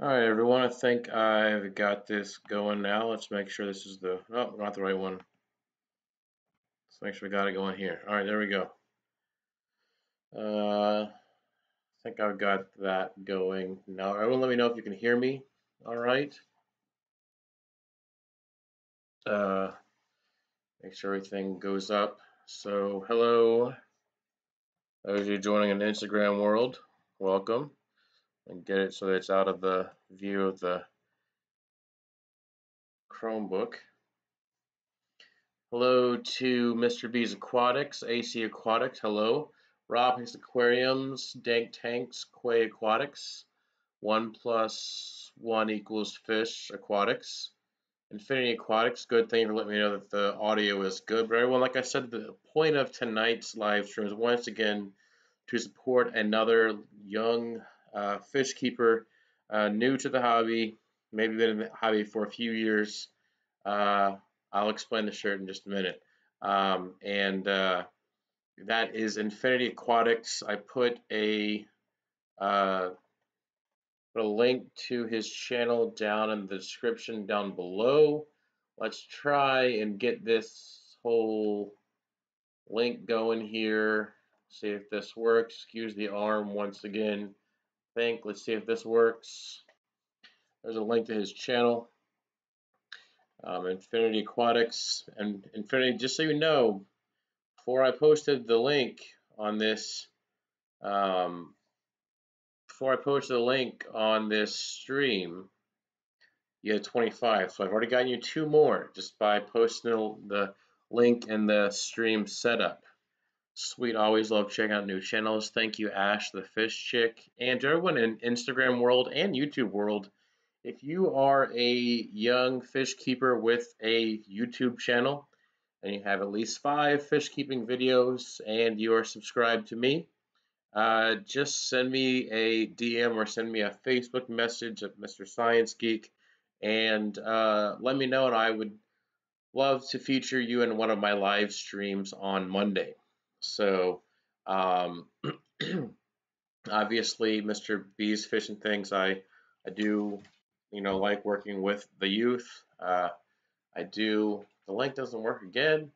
All right, everyone. I think I've got this going now. Let's make sure this is not the right one. Let's make sure we got it going here. All right, there we go. I think I've got that going now. Everyone, let me know if you can hear me. All right. Uh, Make sure everything goes up. So, hello, those of you joining in the Instagram world, welcome. And get it so that it's out of the view of the Chromebook. Hello to Mr. B's Aquatics, AC Aquatics, hello. Rob Hicks Aquariums, Dank Tanks, Quay Aquatics, 1 + 1 = Fish Aquatics, Infinity Aquatics, good, thank you for letting me know that the audio is good. But everyone, like I said, the point of tonight's live stream is once again to support another young fish keeper, new to the hobby, maybe been in the hobby for a few years. I'll explain the shirt in just a minute. That is Infinity Aquatics. I uh, put a link to his channel down in the description down below. Let's try and get this whole link going here. See if this works. Excuse the arm once again. Let's see if this works. There's a link to his channel. Infinity Aquatics. And Infinity, just so you know, before I posted the link on this, stream, you had 25. So I've already gotten you 2 more just by posting the link in the stream setup. Sweet, always love checking out new channels. Thank you, Ash the Fish Chick, and to everyone in Instagram world and YouTube world. If you are a young fish keeper with a YouTube channel and you have at least 5 fish keeping videos and you are subscribed to me, just send me a DM or send me a Facebook message at MrScienceGeek and let me know, and I would love to feature you in one of my live streams on Monday. So, um, obviously, Mr. B's Fishing Things, I do, like working with the youth. The link doesn't work again.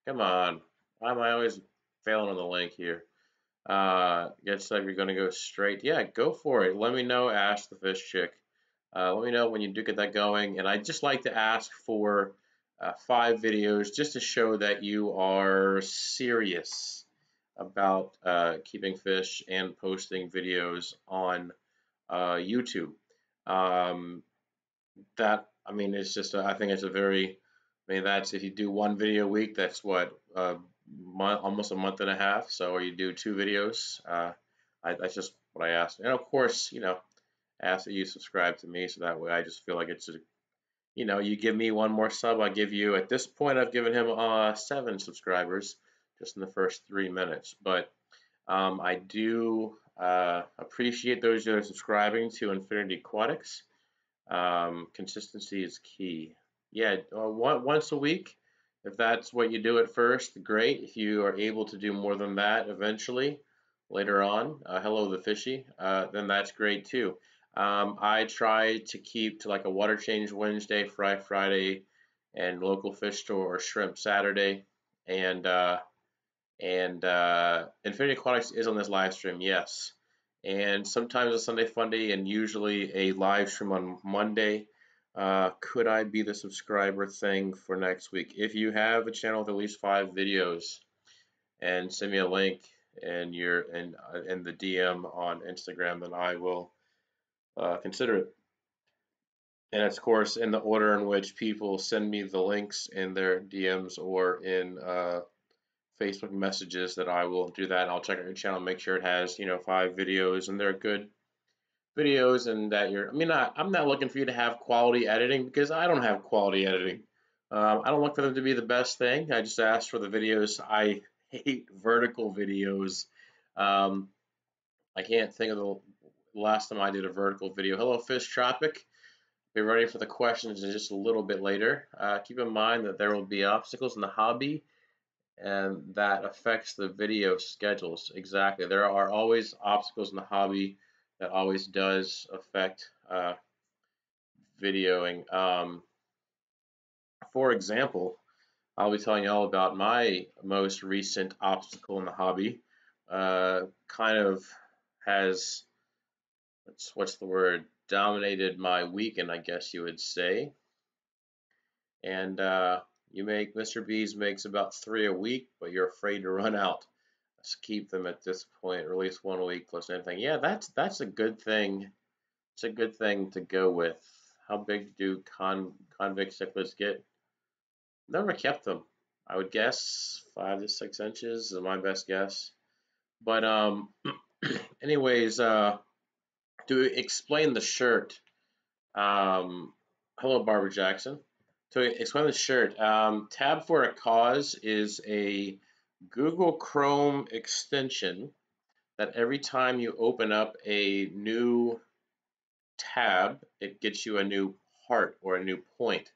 Come on. Why am I always failing on the link here? Guess like you're going to go straight. Yeah, go for it. Let me know, Ash the Fish Chick. Let me know when you do get that going. And I'd just like to ask for 5 videos just to show that you are serious about keeping fish and posting videos on YouTube. Um, it's just, I think it's that's if you do 1 video a week, that's what, almost a month and a half. So, or you do 2 videos. That's just what I asked. And of course, ask that you subscribe to me so that way I just feel like you give me 1 more sub, I give you, at this point, I've given him 7 subscribers just in the first 3 minutes. But I do appreciate those that are subscribing to Infinity Aquatics. Consistency is key. Yeah, once a week, if that's what you do at first, great. If you are able to do more than that eventually, later on, hello the fishy, then that's great too. I try to keep to like a water change Wednesday, fry Friday, and local fish store or shrimp Saturday. And Infinity Aquatics is on this live stream, yes. And sometimes a Sunday Funday and usually a live stream on Monday. Could I be the subscriber thing for next week? If you have a channel with at least 5 videos and send me a link and in the DM on Instagram, then I will consider it. And of course, in the order in which people send me the links in their DMs or in Facebook messages, that I will do that. And I'll check out your channel, make sure it has 5 videos and they're good videos, and that I'm not looking for you to have quality editing because I don't have quality editing. I don't look for them to be the best thing. I just ask for the videos. I hate vertical videos. I can't think of the last time I did a vertical video. Hello, Fish Tropic. Be ready for the questions in just a little bit later. Keep in mind that there will be obstacles in the hobby, and that affects the video schedules. Exactly. There are always obstacles in the hobby that always does affect videoing. For example, I'll be telling you all about my most recent obstacle in the hobby. Kind of has, what's the word, dominated my weekend, I guess you would say. And Mr. Bees makes about 3 a week, but you're afraid to run out. Let's keep them at this point, or at least 1 a week plus anything. Yeah, that's a good thing. It's a good thing to go with. How big do convict cichlids get? Never kept them. I would guess 5 to 6 inches is my best guess. But anyways, to explain the shirt, hello Barbara Jackson. To explain the shirt, Tab for a Cause is a Google Chrome extension that every time you open up a new tab, it gets you a new heart or a new point.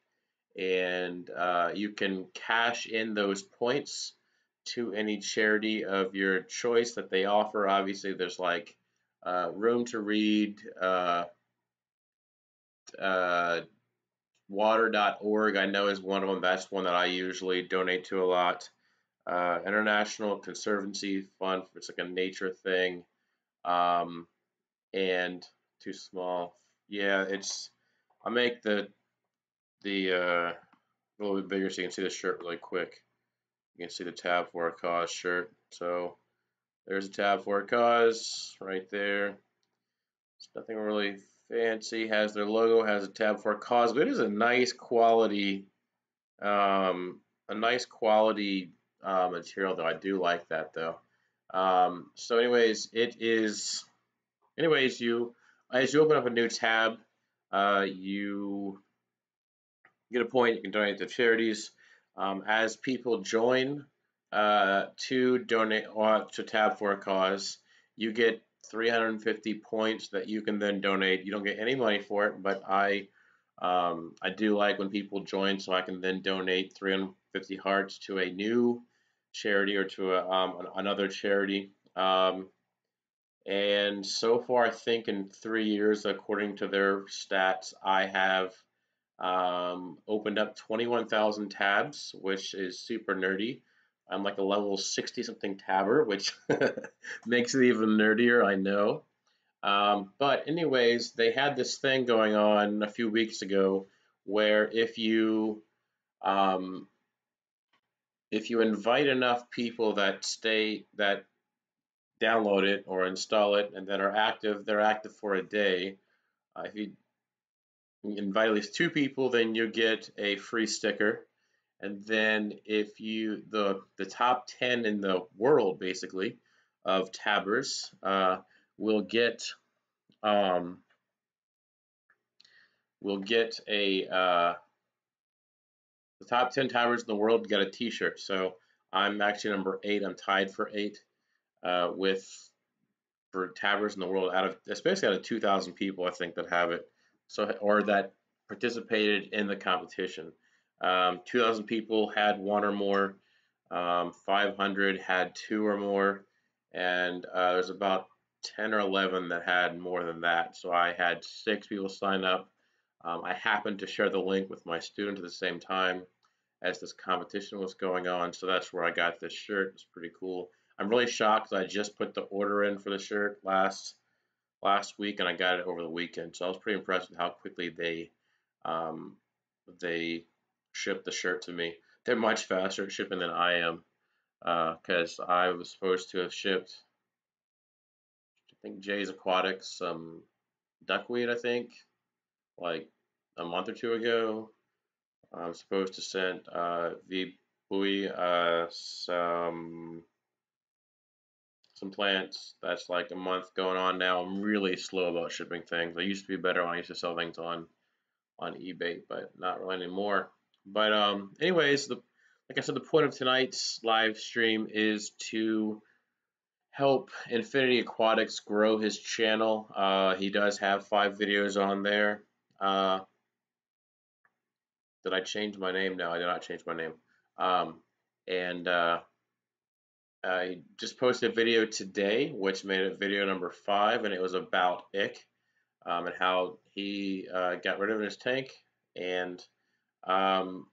And you can cash in those points to any charity of your choice that they offer. Obviously, there's like Room to Read, water.org, I know is one of them. That's one that I usually donate to a lot. International Conservancy Fund, it's like a nature thing. Um, and too small. Yeah, I make the a little bit bigger so you can see the shirt really quick. You can see the Tab for a Cause shirt. So there's a Tab for a Cause right there. It's nothing really fancy. Has their logo, has a Tab for a Cause, but it is a nice quality, um, material though. I do like that though. So anyways, you as you open up a new tab, you get a point. You can donate to charities. As people join to donate to Tab for a Cause, you get 350 points that you can then donate. You don't get any money for it, but I do like when people join, so I can then donate 350 hearts to a new charity or to another charity. And so far, I think in 3 years, according to their stats, I have opened up 21,000 tabs, which is super nerdy. I'm like a level 60 something tabber, which makes it even nerdier, I know. But anyways, they had this thing going on a few weeks ago where um, if you invite enough people that download it or install it and that are active, they're active for a day. If you invite at least 2 people, then you get a free sticker. And then if you the top 10 in the world basically of tabbers will get um, the top 10 tabbers in the world get a T-shirt. So I'm actually number 8. I'm tied for 8 with for tabbers in the world especially out of 2,000 people I think that have it. So or that participated in the competition. 2,000 people had 1 or more. 500 had 2 or more, and there's about 10 or 11 that had more than that. So I had 6 people sign up. I happened to share the link with my student at the same time as this competition was going on, so that's where I got this shirt. It's pretty cool. I'm really shocked because I just put the order in for the shirt last week, and I got it over the weekend. So I was pretty impressed with how quickly um, they shipped the shirt to me. They're much faster at shipping than I am because I was supposed to have shipped, I think, Jay's Aquatics some duckweed, I think, like a month or 2 ago. I'm supposed to send V Buoy some plants. That's like a month going on now. I'm really slow about shipping things. I used to be better when I used to sell things on eBay, but not really anymore. But anyways, like I said, the point of tonight's live stream is to help Infinity Aquatics grow his channel. He does have 5 videos on there. Did I change my name? No, I did not change my name. And I just posted a video today, which made it video number 5, and it was about ick. and how he got rid of his tank. And um,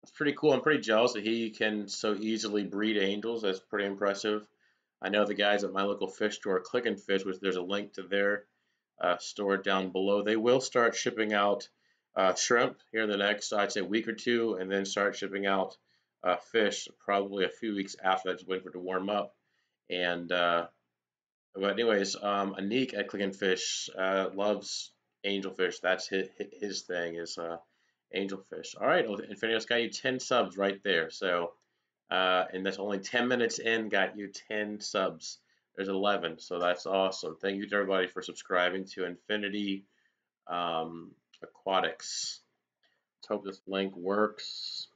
it's pretty cool. I'm pretty jealous that he can so easily breed angels. That's pretty impressive. I know the guys at my local fish store, Click and Fish, which there's a link to their store down below. They will start shipping out shrimp here in the next, I'd say, week or two, and then start shipping out fish probably a few weeks after that, just waiting for it to warm up. And but anyways, Anik at Click and Fish loves angelfish. That's his thing is angelfish. All right, well, Infinity got you 10 subs right there. So and that's only 10 minutes in, got you 10 subs. There's 11, so that's awesome. Thank you to everybody for subscribing to Infinity Aquatics. Let's hope this link works.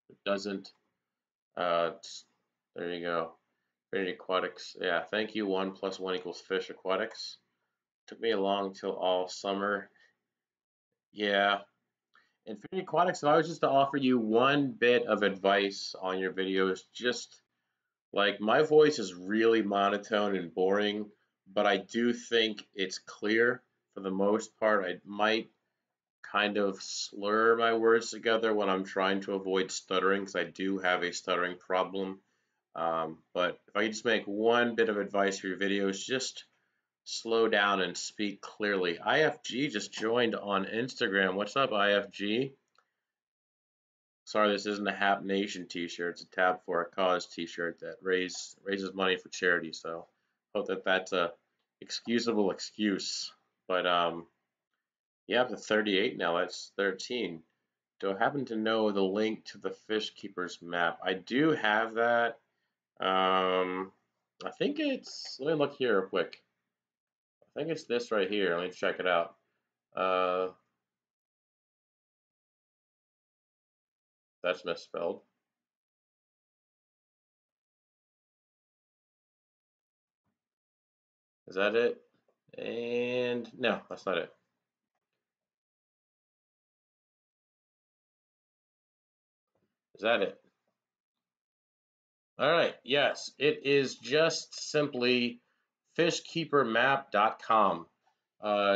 If it doesn't, there you go. Infinity Aquatics. Yeah, thank you. 1 + 1 = Fish Aquatics. Took me along till all summer. Yeah. Infinity Aquatics, if I was just to offer you one bit of advice on your videos, just like my voice is really monotone and boring, but I do think it's clear for the most part. I might kind of slur my words together when I'm trying to avoid stuttering because I do have a stuttering problem. But if I could just make one bit of advice for your videos, just slow down and speak clearly. IFG just joined on Instagram. What's up, IFG? Sorry, this isn't a Hap Nation t-shirt. It's a Tab for a Cause t-shirt that raises money for charity. So hope that that's a excusable excuse. But yeah, up to 38 now. That's 13. Do I happen to know the link to the Fish Keepers map? I do have that. I think it's. Let me look here real quick. I think it's this right here. Let me check it out. That's misspelled. Is that it? And no, that's not it. Is that it? All right. Yes, it is just simply fishkeepermap.com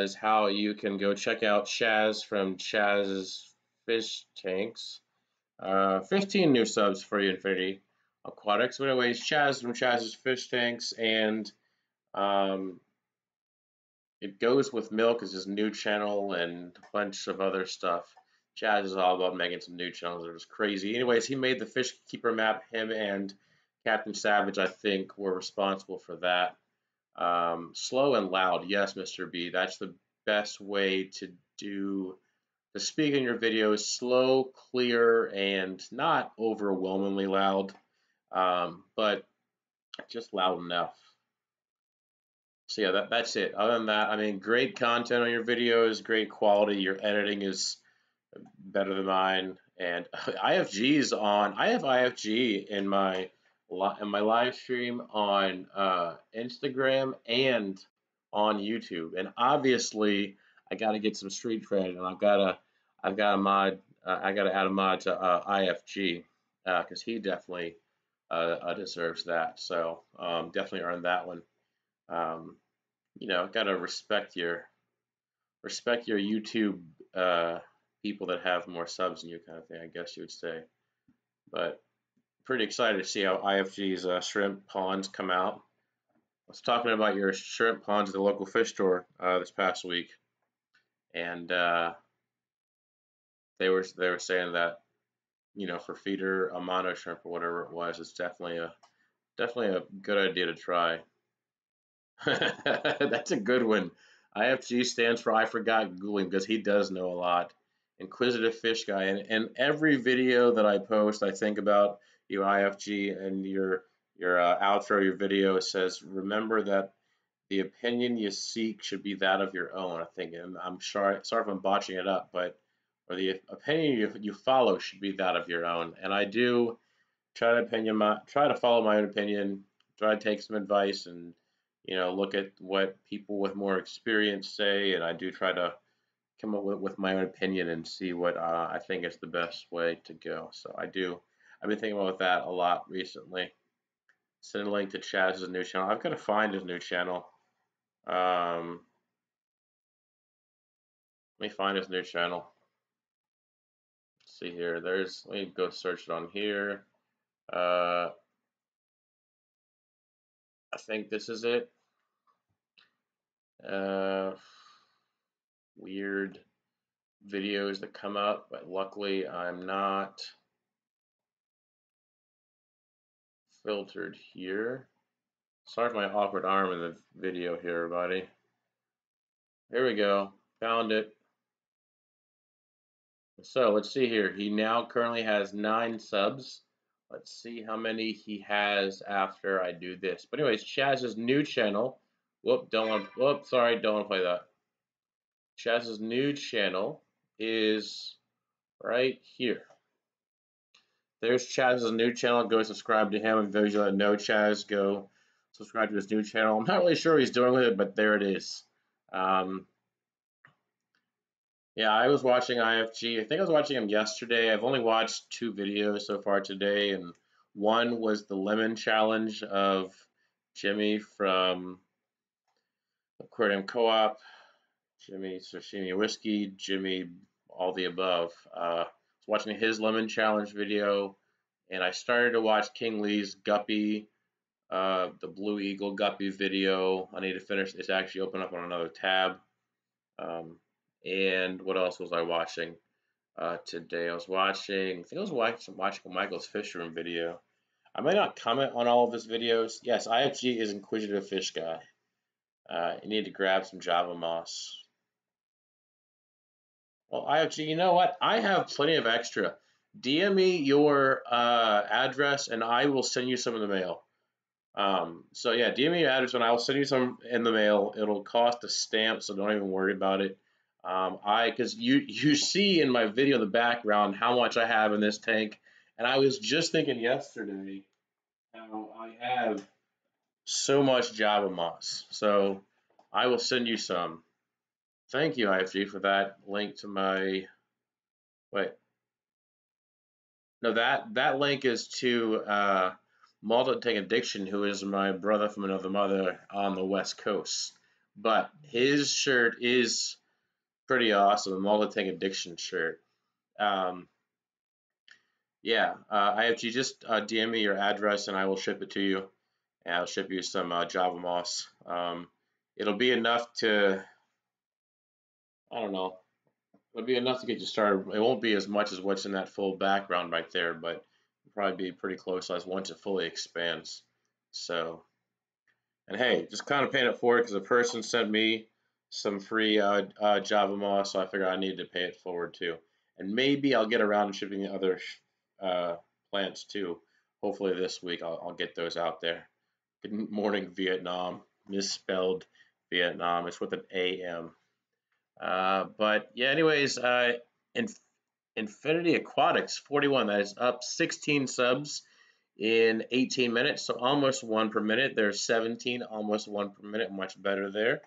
is how you can go check out Chaz from Chaz's Fish Tanks. 15 new subs for you, Infinity Aquatics. But anyways, Chaz from Chaz's Fish Tanks, and um, it goes with milk is his new channel and a bunch of other stuff. Chaz is all about making some new channels. It was crazy. Anyways, he made the fish keeper map. Him and Captain Savage, I think, were responsible for that. Slow and loud. Yes, Mr. B. That's the best way to speak in your videos. Slow, clear, and not overwhelmingly loud, but just loud enough. So yeah, that's it. Other than that, I mean, great content on your videos, great quality. Your editing is better than mine, and IFG's on. I have IFG in my live stream on Instagram and on YouTube, and obviously I got to get some street cred, and I've got a mod. I got to add a mod to IFG because he definitely deserves that. So definitely earned that one. Um, got to respect your YouTube people that have more subs than you, kind of thing, I guess you would say. But pretty excited to see how IFG's shrimp ponds come out. I was talking about your shrimp ponds at the local fish store this past week, and they were saying that for feeder a mono shrimp or whatever it was, it's definitely a good idea to try. That's a good one. IFG stands for I forgot Googling because he does know a lot. Inquisitive Fish Guy. And every video that I post, I think about you, IFG, and your outro, your video says, remember that the opinion you seek should be that of your own. I think, and I'm sorry if I'm botching it up, but or the opinion you follow should be that of your own. And I do try to follow my own opinion, try to take some advice, and look at what people with more experience say, and I do try to come up with my own opinion and see what I think is the best way to go. So I've been thinking about that a lot recently. Send a link to Chaz's new channel. I've got to find his new channel. Um, Let me find his new channel. Let's see here. Let me go search it on here. I think this is it. Weird videos that come up, but luckily I'm not filtered here. Sorry for my awkward arm in the video here, everybody. Here we go. Found it. So let's see here. He now currently has 9 subs. Let's see how many he has after I do this. But anyways, Chaz's new channel. Sorry, don't want to play that. Chaz's new channel is right here. There's Chaz's new channel. Go subscribe to him. And those that know Chaz, go subscribe to his new channel. I'm not really sure what he's doing with it, but there it is. Yeah, I was watching IFG. I think I was watching him yesterday. I've only watched 2 videos so far today, and one was the lemon challenge of Jimmy from Aquarium Co-op, Jimmy Sashimi Whiskey, Jimmy all the above. I was watching his lemon challenge video, and I started to watch King Lee's Guppy, the Blue Eagle Guppy video. I need to finish. It's actually open up on another tab. And what else was I watching today? I think I was watching Michael's fish room video. I might not comment on all of his videos. Yes, IFG is Inquisitive Fish Guy. You need to grab some Java Moss. Well, IFG, you know what? I have plenty of extra. DM me your address and I will send you some in the mail. So yeah, DM me your address and I will send you some in the mail. It'll cost a stamp, so don't even worry about it. Because you see in my video in the background how much I have in this tank, and I was just thinking yesterday how I have so much Java Moss. So I will send you some. Thank you, IFG, for that link to my. Wait, no, that link is to Multi-Tank Addiction, who is my brother from another mother on the West Coast. But his shirt is pretty awesome, the Multi-Tank Addiction shirt. Yeah, IFG, just DM me your address and I will ship it to you. And I'll ship you some Java Moss. It'll be enough to, I don't know, it'll be enough to get you started. It won't be as much as what's in that full background right there, but it'll probably be pretty close once it fully expands. So, and hey, just kind of paying it forward because a person sent me some free Java Moss, so I figured I needed to pay it forward too. And maybe I'll get around to shipping the other plants too. Hopefully this week I'll get those out there. Good morning, Vietnam. Misspelled Vietnam. It's with an AM. But yeah, anyways, Infinity Aquatics 41. That is up 16 subs in 18 minutes, so almost 1 per minute. There's 17, almost 1 per minute. Much better there.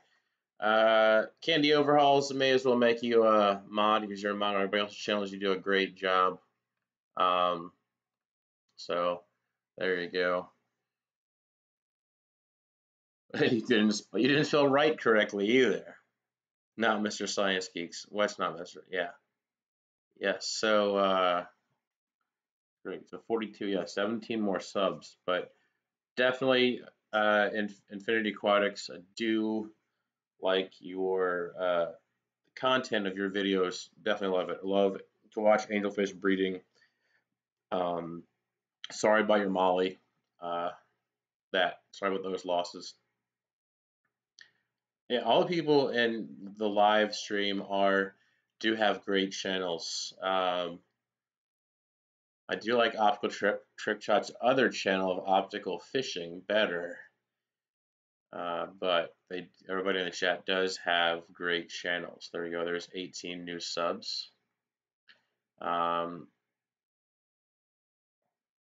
Candy Overhauls may as well make you a mod because you're a mod on everybody else's channels. You do a great job. So there you go. You didn't spell right correctly either. Not MrScienceGeeks. What's not Mr. Yeah. Yes. So great. So 42. Yeah, 17 more subs, but definitely Infinity Aquatics. I do like your content of your videos. Definitely love it. Love to watch angelfish breeding. Sorry about your Molly. Sorry about those losses. Yeah, all the people in the live stream do have great channels. I do like Optical Trick Shot's other channel of optical fishing better, but everybody in the chat does have great channels. There we go. There's 18 new subs.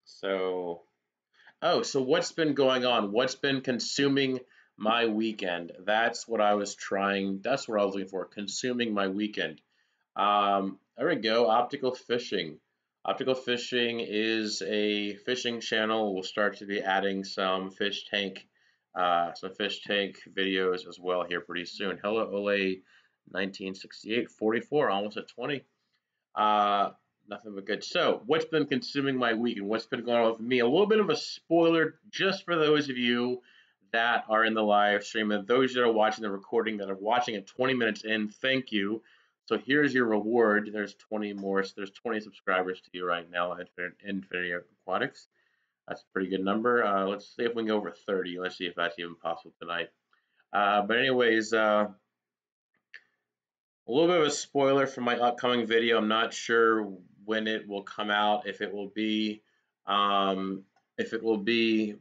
So what's been going on? What's been consuming my weekend? That's what I was looking for, consuming my weekend. There we go, Optical Fishing. Optical Fishing is a fishing channel. We'll start to be adding some fish tank videos as well here pretty soon. Hello, Ole 1968, 44, almost at 20. Uh, Nothing but good. So, what's been consuming my week and what's been going on with me? A little bit of a spoiler just for those of you that are in the live stream and those that are watching the recording that are watching at 20 minutes in. Thank you. So here's your reward. There's 20 more. So there's 20 subscribers to you right now at Infinity Aquatics. That's a pretty good number. Let's see if we can go over 30. Let's see if that's even possible tonight. But anyways, a little bit of a spoiler for my upcoming video. I'm not sure when it will come out. If it will be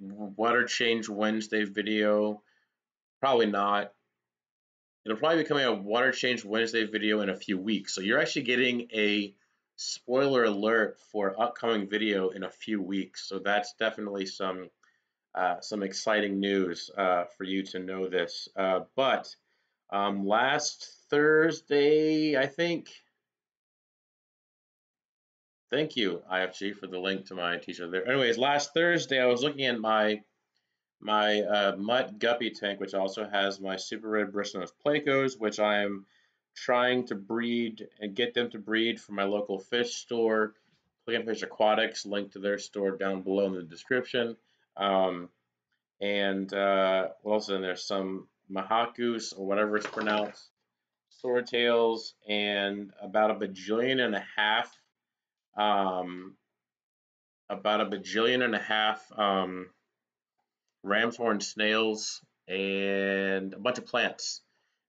Water Change Wednesday video, probably not. It'll probably be coming out Water Change Wednesday video in a few weeks. So you're actually getting a spoiler alert for upcoming video in a few weeks. So that's definitely some exciting news for you to know this. But last Thursday, I think. Thank you, IFG, for the link to my teacher there. Anyways, last Thursday, I was looking at my mutt guppy tank, which also has my super red bristlenose plecos, which I am trying to breed and get them to breed for my local fish store, Fish Aquatics. Link to their store down below in the description. And what else is in there? Some mahakus, or whatever it's pronounced, swordtails, and about a bajillion and a half ram's horn snails, and a bunch of plants,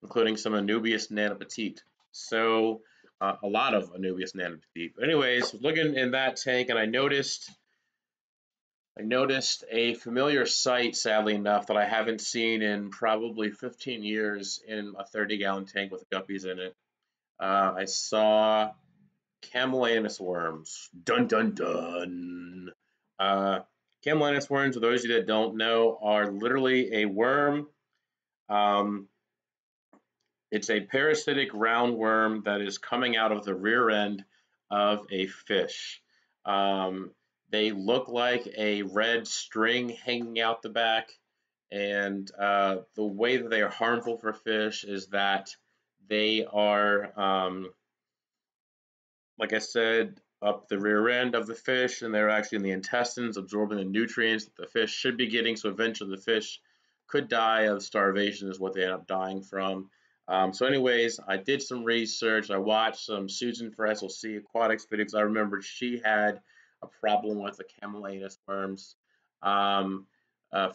including some Anubias nanopetit. So a lot of Anubias nanopetit. But anyways, looking in that tank, and I noticed a familiar sight, sadly enough, that I haven't seen in probably 15 years in a 30-gallon tank with guppies in it. I saw Camellianus worms. Dun dun dun. Camellianus worms, for those of you that don't know, are literally a worm. It's a parasitic roundworm that is coming out of the rear end of a fish. They look like a red string hanging out the back, and the way that they are harmful for fish is that they are, like I said, up the rear end of the fish, and they're actually in the intestines absorbing the nutrients that the fish should be getting, so eventually the fish could die of starvation is what they end up dying from. So anyways, I did some research. I watched some Susan for SLC Aquatics videos. I remembered she had a problem with the Camellianus worms. A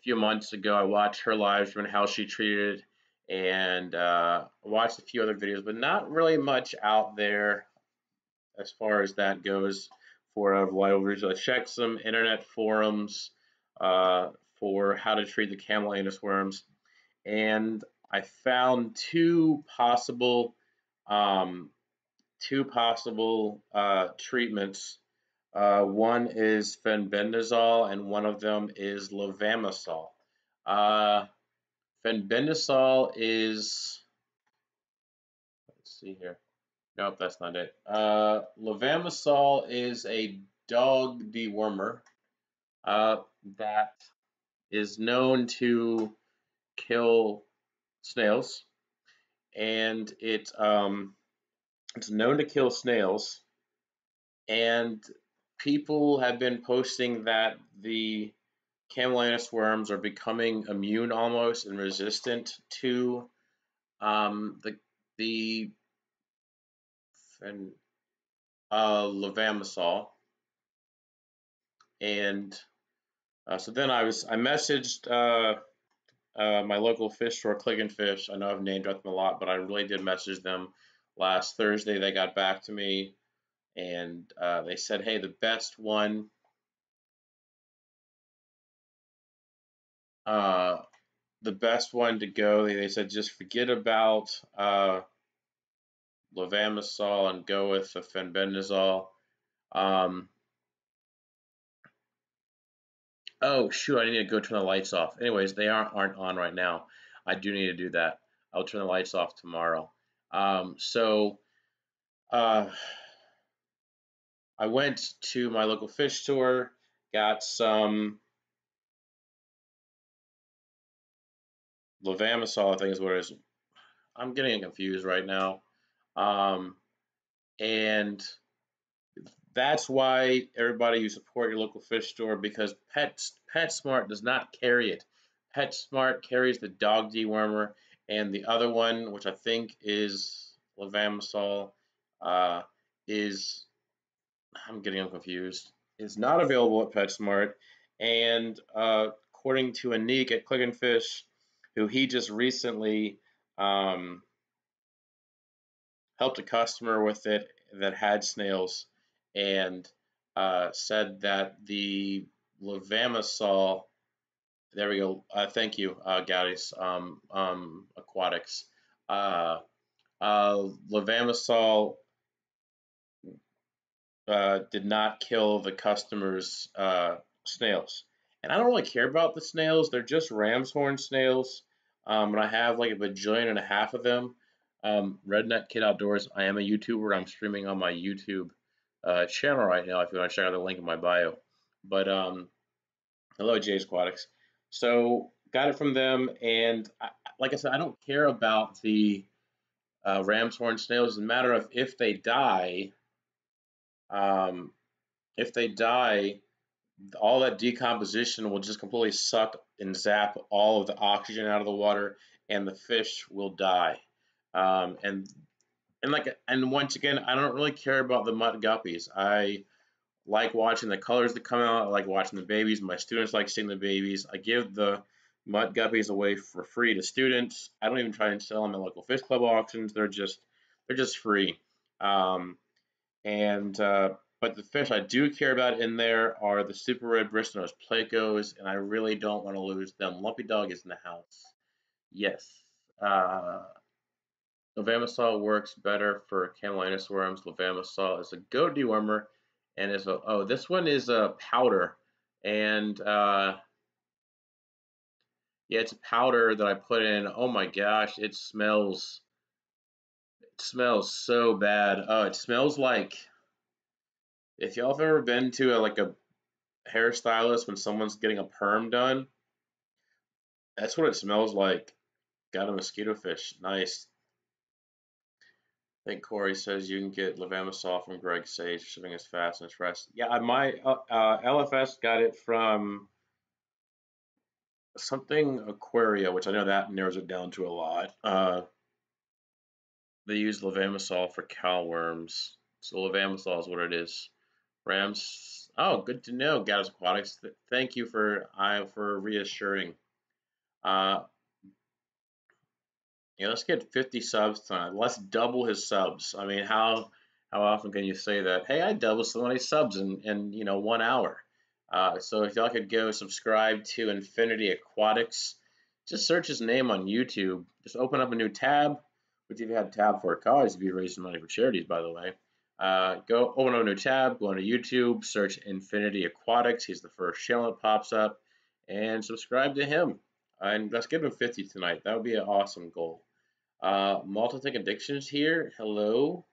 few months ago, I watched her live stream and how she treated it, and watched a few other videos, but not really much out there as far as that goes for vital research. I checked some internet forums for how to treat the Camellianus worms, and I found two possible treatments. One is fenbendazole, and one of them is levamisole. Fenbendazole is, let's see here. Nope, that's not it. Levamisole is a dog dewormer that is known to kill snails, and it's known to kill snails, and people have been posting that the Camellianus worms are becoming immune almost and resistant to the levamisole, and so then I messaged my local fish store, Click and Fish. I know I've name dropped them a lot, but I really did message them last Thursday. They got back to me, and they said, hey, the best one to go, they said just forget about levamisole and go with the fenbendazole. Oh shoot, I need to go turn the lights off. Anyways, they aren't on right now. I do need to do that. I'll turn the lights off tomorrow. So I went to my local fish store, got some levamisole, I think is what it is. I'm getting confused right now. Um, and that's why everybody, you support your local fish store, because PetSmart does not carry it. PetSmart carries the dog dewormer, and the other one, which I think is levamisole, uh, is, I'm getting them confused, is not available at PetSmart. And according to Anik at Click and Fish, who he just recently um, helped a customer with it that had snails, and said that the levamisole, there we go, thank you, Gaudis Aquatics, uh, levamisole did not kill the customer's snails. And I don't really care about the snails. They're just ram's horn snails. And I have like a bajillion and a half of them. Redneck Kid Outdoors. I am a YouTuber. I'm streaming on my YouTube channel right now if you want to check out the link in my bio. But hello, Jay's Aquatics. So got it from them. And like I said, I don't care about the ram's horn snails. It's a matter of um, if they die, all that decomposition will just completely suck and zap all of the oxygen out of the water, and the fish will die. Um, and and once again, I don't really care about the mud guppies. I like watching the colors that come out. I like watching the babies. My students like seeing the babies. I give the mud guppies away for free to students. I don't even try and sell them at local fish club auctions. They're just free. Um, and but the fish I do care about in there are the super red bristlenose plecos, and I really don't want to lose them. Lumpy Dog is in the house. Yes. Uh, Levamisole works better for camelinus worms. Levamisole is a goat dewormer, and is a, oh, this one is a powder, and yeah, it's a powder that I put in. Oh my gosh, it smells so bad. Oh, it smells like, if y'all have ever been to like a hairstylist when someone's getting a perm done, that's what it smells like. Got a mosquito fish. Nice. I think Corey says you can get levamisole from Greg Sage. Shipping is fast and it's fresh. Yeah, my LFS got it from something Aquaria, which I know that narrows it down to a lot. They use levamisole for cowworms. So levamisole is what it is. Rams. Oh, good to know, Gaddis Aquatics. Thank you for reassuring. Uh, Yeah, let's get 50 subs tonight. Let's double his subs. I mean, how often can you say that? Hey, I doubled somebody's subs in 1 hour. So if y'all could go subscribe to Infinity Aquatics, just search his name on YouTube. Just open up a new tab, which if you had a tab for college, you'd be raising money for charities, by the way. Go open up a new tab, go onto YouTube, search Infinity Aquatics. He's the first channel that pops up, and subscribe to him. And let's get him 50 tonight. That would be an awesome goal. Multi-tech addictions here. Hello.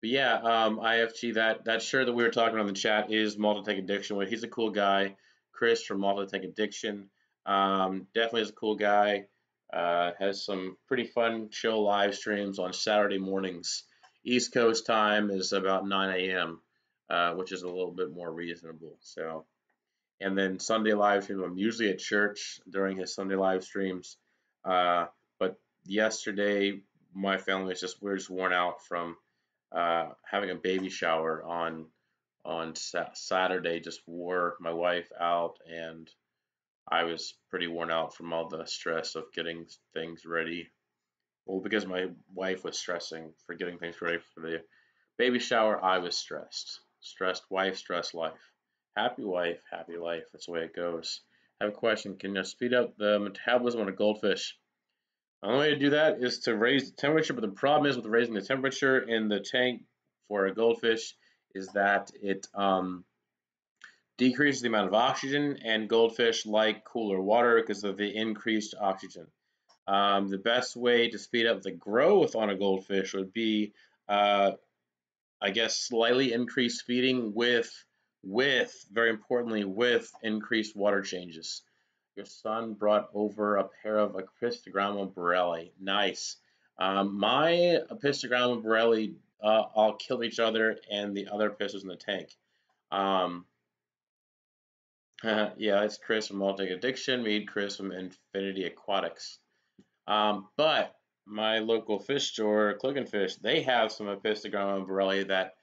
But yeah, IFG, that shirt that we were talking on the chat is Multi-tech addiction. Well, he's a cool guy. Chris from Multi-tech addiction. Definitely is a cool guy. Has some pretty fun chill live streams on Saturday mornings. East Coast time is about 9 a.m., which is a little bit more reasonable. So, and then Sunday live streams. I'm usually at church during his Sunday live streams. But yesterday, my family was we're just worn out from having a baby shower on Saturday. Just wore my wife out, and I was pretty worn out from all the stress of getting things ready. Well, because my wife was stressing for getting things ready for the baby shower, I was stressed. Stressed wife, stressed life. Happy wife, happy life. That's the way it goes. I have a question. Can you speed up the metabolism of a goldfish? The only way to do that is to raise the temperature, but the problem is with raising the temperature in the tank for a goldfish is that it decreases the amount of oxygen, and goldfish like cooler water because of the increased oxygen. The best way to speed up the growth on a goldfish would be, I guess, slightly increased feeding with very importantly, with increased water changes. Your son brought over a pair of Apistogramma borelli. Nice. My Apistogramma borelli all killed each other, and the other pistos in the tank. Um, yeah, it's Chris from Multi Addiction. Meet Chris from Infinity Aquatics. But my local fish store, Click and Fish, they have some Apistogramma borelli that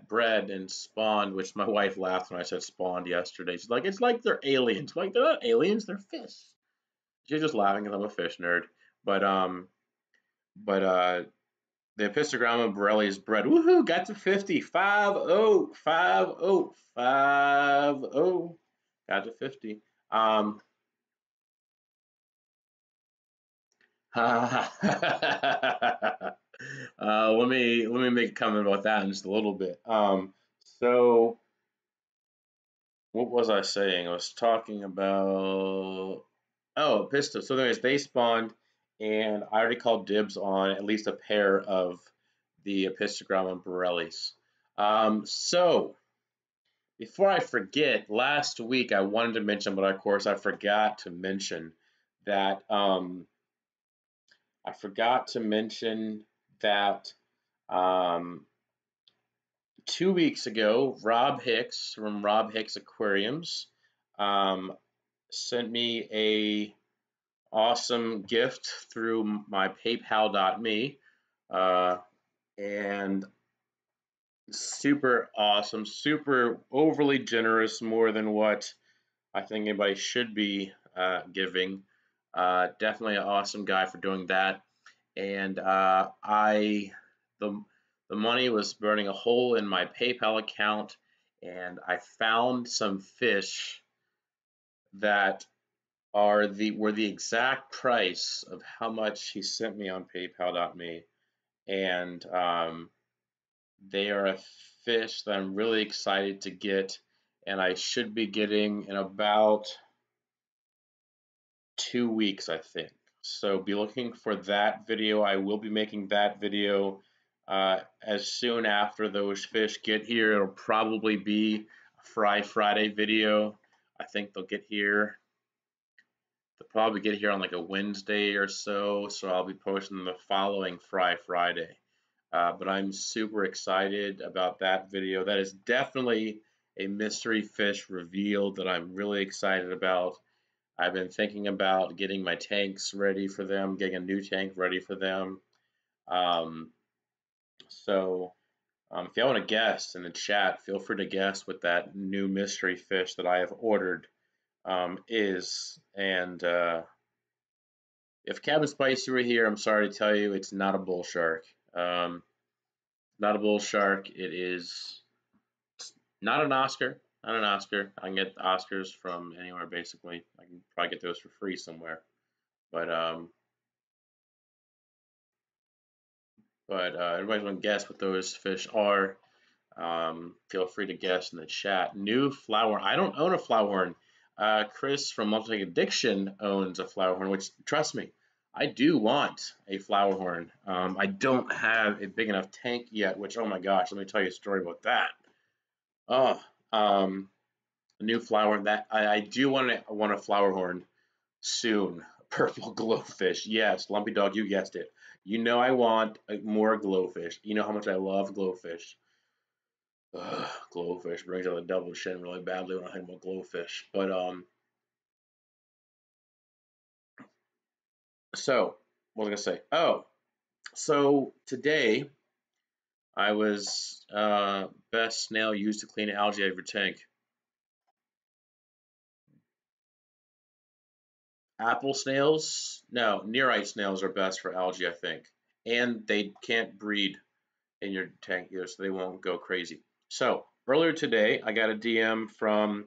bred and spawned, which my wife laughed when I said spawned yesterday. She's like, it's like they're aliens. I'm like, they're not aliens, they're fish. She's just laughing because I'm a fish nerd. But but the Epistogramma borelli is bred. Woohoo! Got to 50. 5-0, 5-0, 5-0. Got to 50. Let me make a comment about that in just a little bit. So what was I saying? I was talking about pistol. So anyways, they spawned, and I already called dibs on at least a pair of the Epistogramma borellis. So before I forget, last week I wanted to mention, but of course I forgot to mention that I forgot to mention that um, 2 weeks ago, Rob Hicks from Rob Hicks Aquariums um, sent me a awesome gift through my PayPal.me, and super awesome, super overly generous, more than what I think anybody should be giving. Definitely an awesome guy for doing that. And the the money was burning a hole in my PayPal account, and I found some fish that were the exact price of how much he sent me on PayPal.me, and they are a fish that I'm really excited to get, and I should be getting in about 2 weeks, I think. So be looking for that video. I will be making that video as soon after those fish get here. It'll probably be a Fry Friday video. I think they'll probably get here on like a Wednesday or so. So I'll be posting the following Fry Friday. But I'm super excited about that video. That is definitely a mystery fish reveal that I'm really excited about. I've been thinking about getting my tanks ready for them, getting a new tank ready for them. Um, so if y'all want to guess in the chat, feel free to guess what that new mystery fish that I have ordered is. And if Cabin Spicy were here, I'm sorry to tell you, it's not a bull shark. Not a bull shark. It is not an Oscar. Not an Oscar. I can get Oscars from anywhere basically. I can probably get those for free somewhere. But everybody's gonna guess what those fish are. Feel free to guess in the chat. New flower. I don't own a flower horn. Chris from Multi Addiction owns a flower horn, which trust me, I do want a flower horn. I don't have a big enough tank yet, which oh my gosh, let me tell you a story about that. Oh, a new flower that I do want a flower horn soon. Purple glowfish. Yes, Lumpy Dog, you guessed it. You know I want more glowfish. You know how much I love glowfish. Ugh, glowfish brings out the devil shin really badly when I think about glowfish. But so what was I gonna say? Oh, so today I was best snail used to clean algae out of your tank. Apple snails? No, nearite snails are best for algae, I think. And they can't breed in your tank either, so they won't go crazy. So earlier today, I got a DM from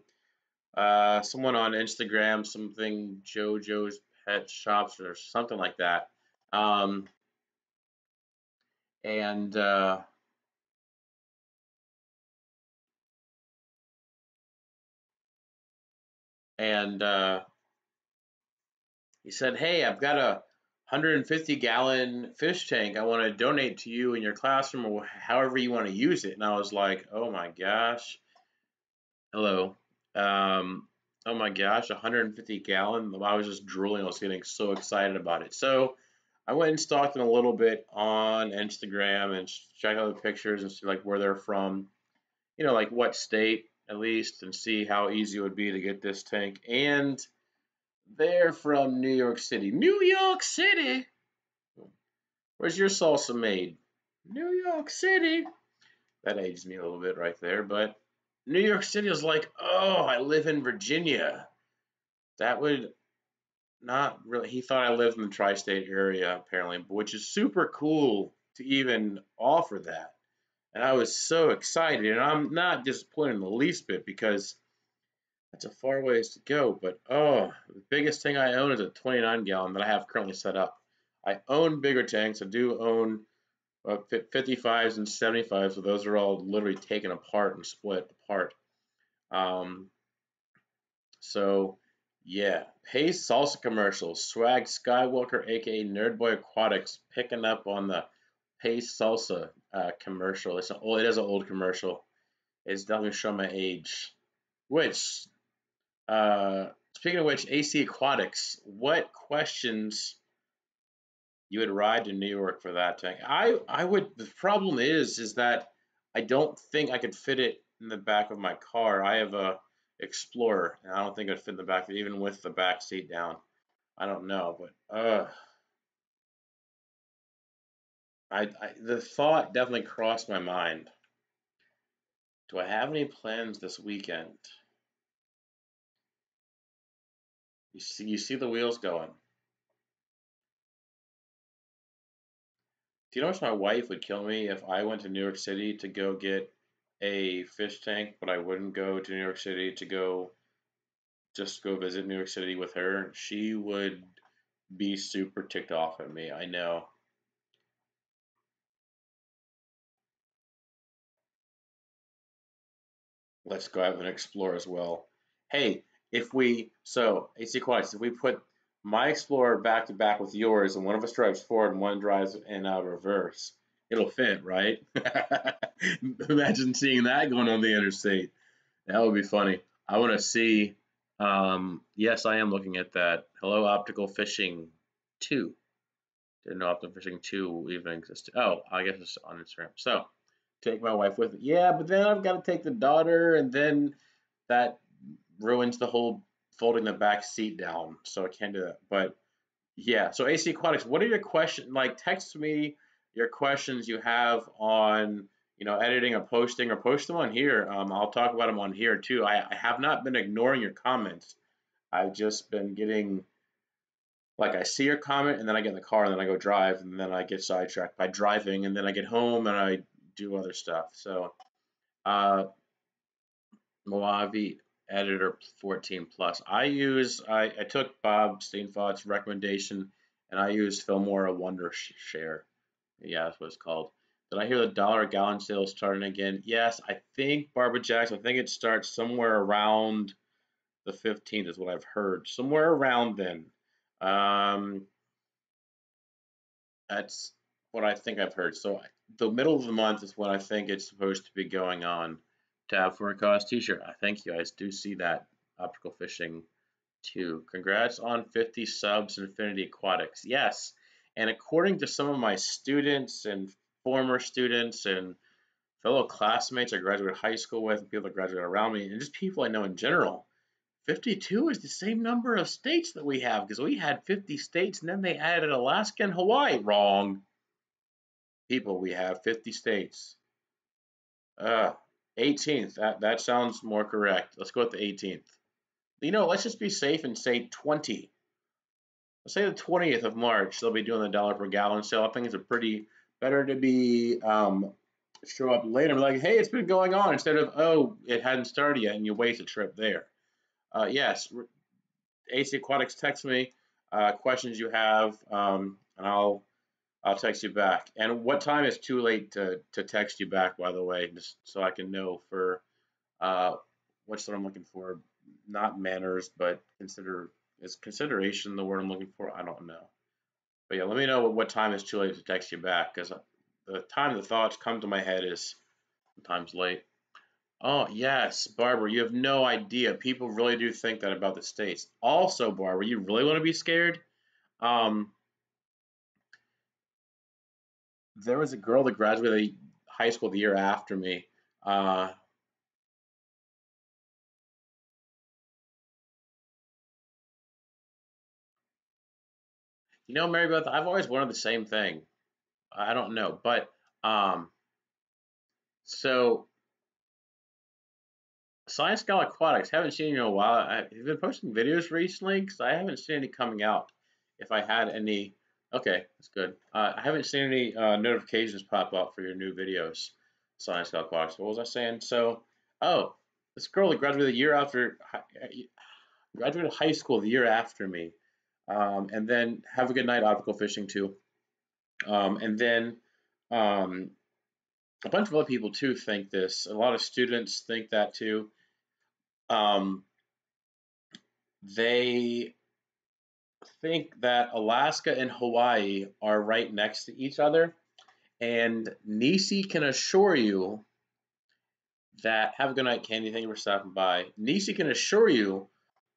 someone on Instagram, something JoJo's Pet Shops or something like that. Um, and and he said, "Hey, I've got a 150-gallon fish tank. I want to donate to you in your classroom or however you want to use it." And I was like, "Oh my gosh, hello." Um, Oh my gosh, 150 gallon. I was just drooling. I was getting so excited about it. So I went and stalked them a little bit on Instagram and checked out the pictures and see like where they're from, like what state at least, and see how easy it would be to get this tank. And they're from New York City. New York City? Where's your salsa made? New York City. That aged me a little bit right there, but New York City was like, oh, I live in Virginia. That would not really. He thought I lived in the tri-state area apparently, which is super cool to even offer that. And I was so excited, and I'm not disappointed in the least bit because that's a far ways to go. But oh, the biggest thing I own is a 29 gallon that I have currently set up. I own bigger tanks. I do own 55s and 75s, so those are all literally taken apart and split apart. Um, so yeah, Pace Salsa commercials. Swag Skywalker, aka Nerdboy Aquatics, picking up on the Pace Salsa commercial. It is an old commercial. It's definitely showing my age. Which, uh, speaking of which, AC Aquatics. What questions you would ride to New York for that tank? I would. The problem is that I don't think I could fit it in the back of my car. I have a Explorer, and I don't think it'd fit in the back, even with the back seat down. I don't know, but the thought definitely crossed my mind. Do I have any plans this weekend? You see the wheels going. Do you know what my wife would kill me if I went to New York City to go get a fish tank, but I wouldn't go to New York City to go visit New York City with her? She would be super ticked off at me. I know. Let's go out and explore as well. Hey, AC Aquatics, if we put my Explorer back to back with yours, and one of us drives forward and one drives in reverse, it'll fit, right? Imagine seeing that going on the interstate. That would be funny. I want to see. Yes, I am looking at that. Hello, Optical Fishing 2. Didn't know Optical Fishing 2 even existed. Oh, I guess it's on Instagram. So, take my wife with me. Yeah, but then I've got to take the daughter, and then that ruins the whole folding the back seat down. So I can't do that. But yeah, so AC Aquatics, what are your questions? Like, text me your questions you have on, editing or posting, or post them on here. I'll talk about them on here too. I have not been ignoring your comments. I've just been getting, like, I see your comment and then I get in the car and then I go drive and then I get sidetracked by driving and then I get home and I do other stuff. So, uh, Mojave Editor 14 Plus. I took Bob Steenfott's recommendation and I used Filmora Wondershare. Yeah, that's what it's called. Did I hear the dollar a gallon sale starting again? Yes, I think Barbara Jackson, I think it starts somewhere around the 15th is what I've heard. Somewhere around then. Um, that's what I think I've heard. So the middle of the month is when I think it's supposed to be going on. Tab for a cause t-shirt. I thank you. I do see that. Optical fishing too. Congrats on 50 subs, Infinity Aquatics. Yes. And according to some of my students and former students and fellow classmates I graduated high school with, and people that graduated around me, and just people I know in general, 52 is the same number of states that we have because we had 50 states and then they added Alaska and Hawaii. Wrong. People, we have 50 states. Uh, 18th. That sounds more correct. Let's go with the 18th. Let's just be safe and say 20. Let's say the 20th of March, they'll be doing the dollar per gallon sale. I think it's a pretty better to be show up later and be like, hey, it's been going on instead of, oh, it hadn't started yet and you waste a trip there. Yes, AC Aquatics, text me questions you have, and I'll text you back. And what time is too late to text you back, by the way, just so I can know for uh, what's what I'm looking for. Not manners, but is consideration the word I'm looking for? I don't know. But yeah, let me know what time is too late to text you back because the time the thoughts come to my head is sometimes late. Oh, yes, Barbara, you have no idea. People really do think that about the States. Also, Barbara, you really want to be scared? Um, there was a girl that graduated high school the year after me. Uh, Mary Beth, I've always wanted the same thing. I don't know, but um, so ScienceGeek Aquatics, haven't seen you in a while. Have you been posting videos recently? Because I haven't seen any coming out. If I had any, okay, that's good. I haven't seen any notifications pop up for your new videos, ScienceGeek Aquatics. What was I saying? So, oh, this girl that graduated the year after, graduated high school the year after me, and then have a good night optical fishing too. And then um, a bunch of other people too think this. A lot of students think that too. Um, they think that Alaska and Hawaii are right next to each other, and Nisi can assure you that. Have a good night, Candy. Thank you for stopping by. Nisi can assure you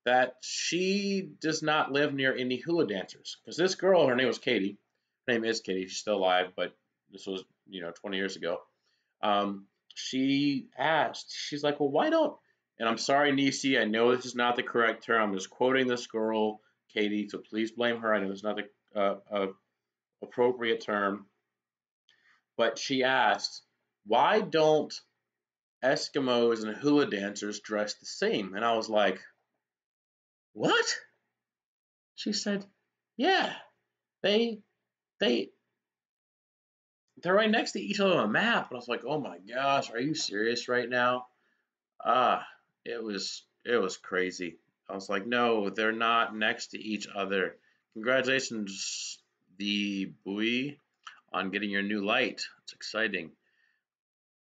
that she does not live near any hula dancers because this girl, her name was Katie. Her name is Katie. She's still alive, but this was 20 years ago. Um, she asked, she's like, well, why don't? And I'm sorry, Nisi, I know this is not the correct term. I'm just quoting this girl, Katie, so please blame her. I know it's not the appropriate term, but she asked, why don't Eskimos and hula dancers dress the same? And I was like, what? She said, yeah, they they they're right next to each other on a map. And I was like, oh my gosh, are you serious right now? Ah, it was crazy. I was like, no, they're not next to each other. Congratulations, the buoy, on getting your new light. It's exciting.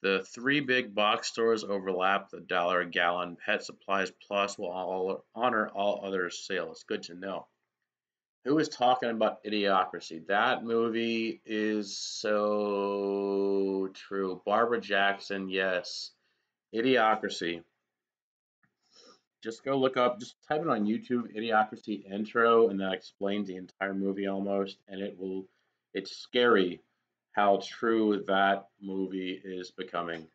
The three big box stores overlap. The dollar a gallon Pet Supplies Plus will honor all other sales. Good to know. Who is talking about Idiocracy? That movie is so true. Barbara Jackson, yes. Idiocracy. Just go look up, just type it on YouTube, Idiocracy intro, and that explains the entire movie almost. And it's scary how true that movie is becoming.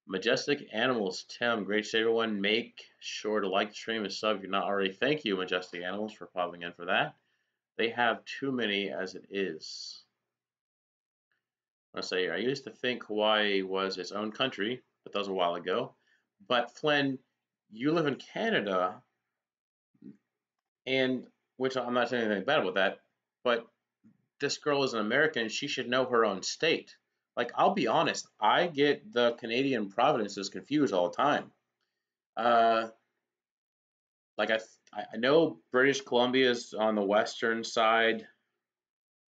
Majestic Animals, Tim, great to see everyone. Make sure to like the stream and sub if you're not already. Thank you, Majestic Animals, for popping in for that. They have too many as it is. I say, I used to think Hawaii was its own country, but that was a while ago. But Flynn, you live in Canada, and which I'm not saying anything bad about that, but this girl is an American, she should know her own state. Like, I'll be honest, I get the Canadian provinces confused all the time. Uh, like I know British Columbia is on the western side,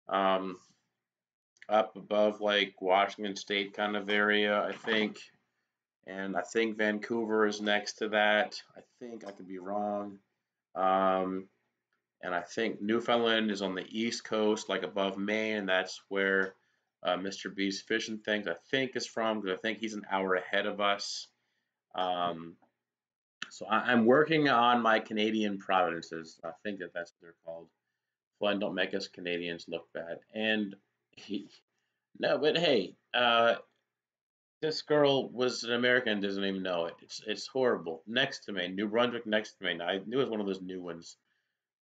um, up above like Washington State kind of area, I think. And I think Vancouver is next to that. I think I could be wrong. Um, and I think Newfoundland is on the east coast, like above Maine, and that's where Mr. B's fishing things I think is from, because I think he's an hour ahead of us. Um, so I'm working on my Canadian provinces. I think that's what they're called. Fun, don't make us Canadians look bad. And he, no, but hey, this girl was an American and doesn't even know it. It's horrible. Next to me, New Brunswick next to me. I knew it was one of those new ones.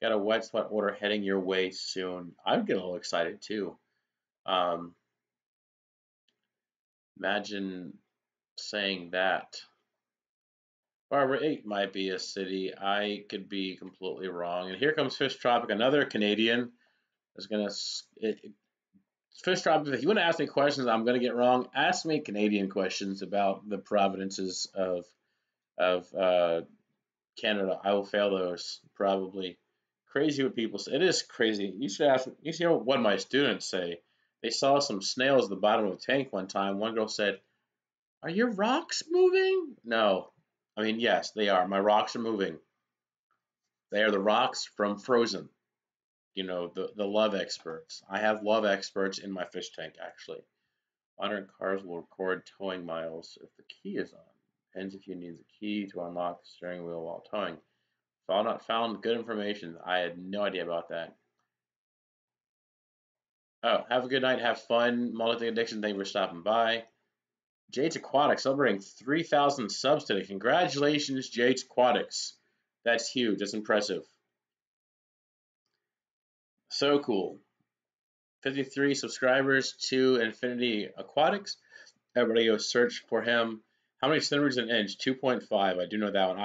Got a wet spot order heading your way soon. I'd get a little excited too. Um, Imagine saying that. Barbara 8 might be a city. I could be completely wrong. And here comes Fish Tropic, another Canadian. Is gonna Fish Tropic. If you want to ask me questions, I'm gonna get wrong. Ask me Canadian questions about the provinces of Canada. I will fail those probably. Crazy what people say. It is crazy. You should ask. You should hear what my students say. They saw some snails at the bottom of a tank one time. One girl said, "Are your rocks moving?" No, I mean yes, they are. My rocks are moving. They are the rocks from Frozen. The love experts. I have love experts in my fish tank actually. Modern cars will record towing miles if the key is on. Depends if you need the key to unlock the steering wheel while towing. File not found. Good information. I had no idea about that. Oh, have a good night. Have fun. Multi addiction. Thank you for stopping by. Jade's Aquatics celebrating 3,000 subs today. Congratulations, Jade's Aquatics. That's huge. That's impressive. So cool. 53 subscribers to Infinity Aquatics. Everybody go search for him. How many centimeters an inch? 2.5. I do know that one.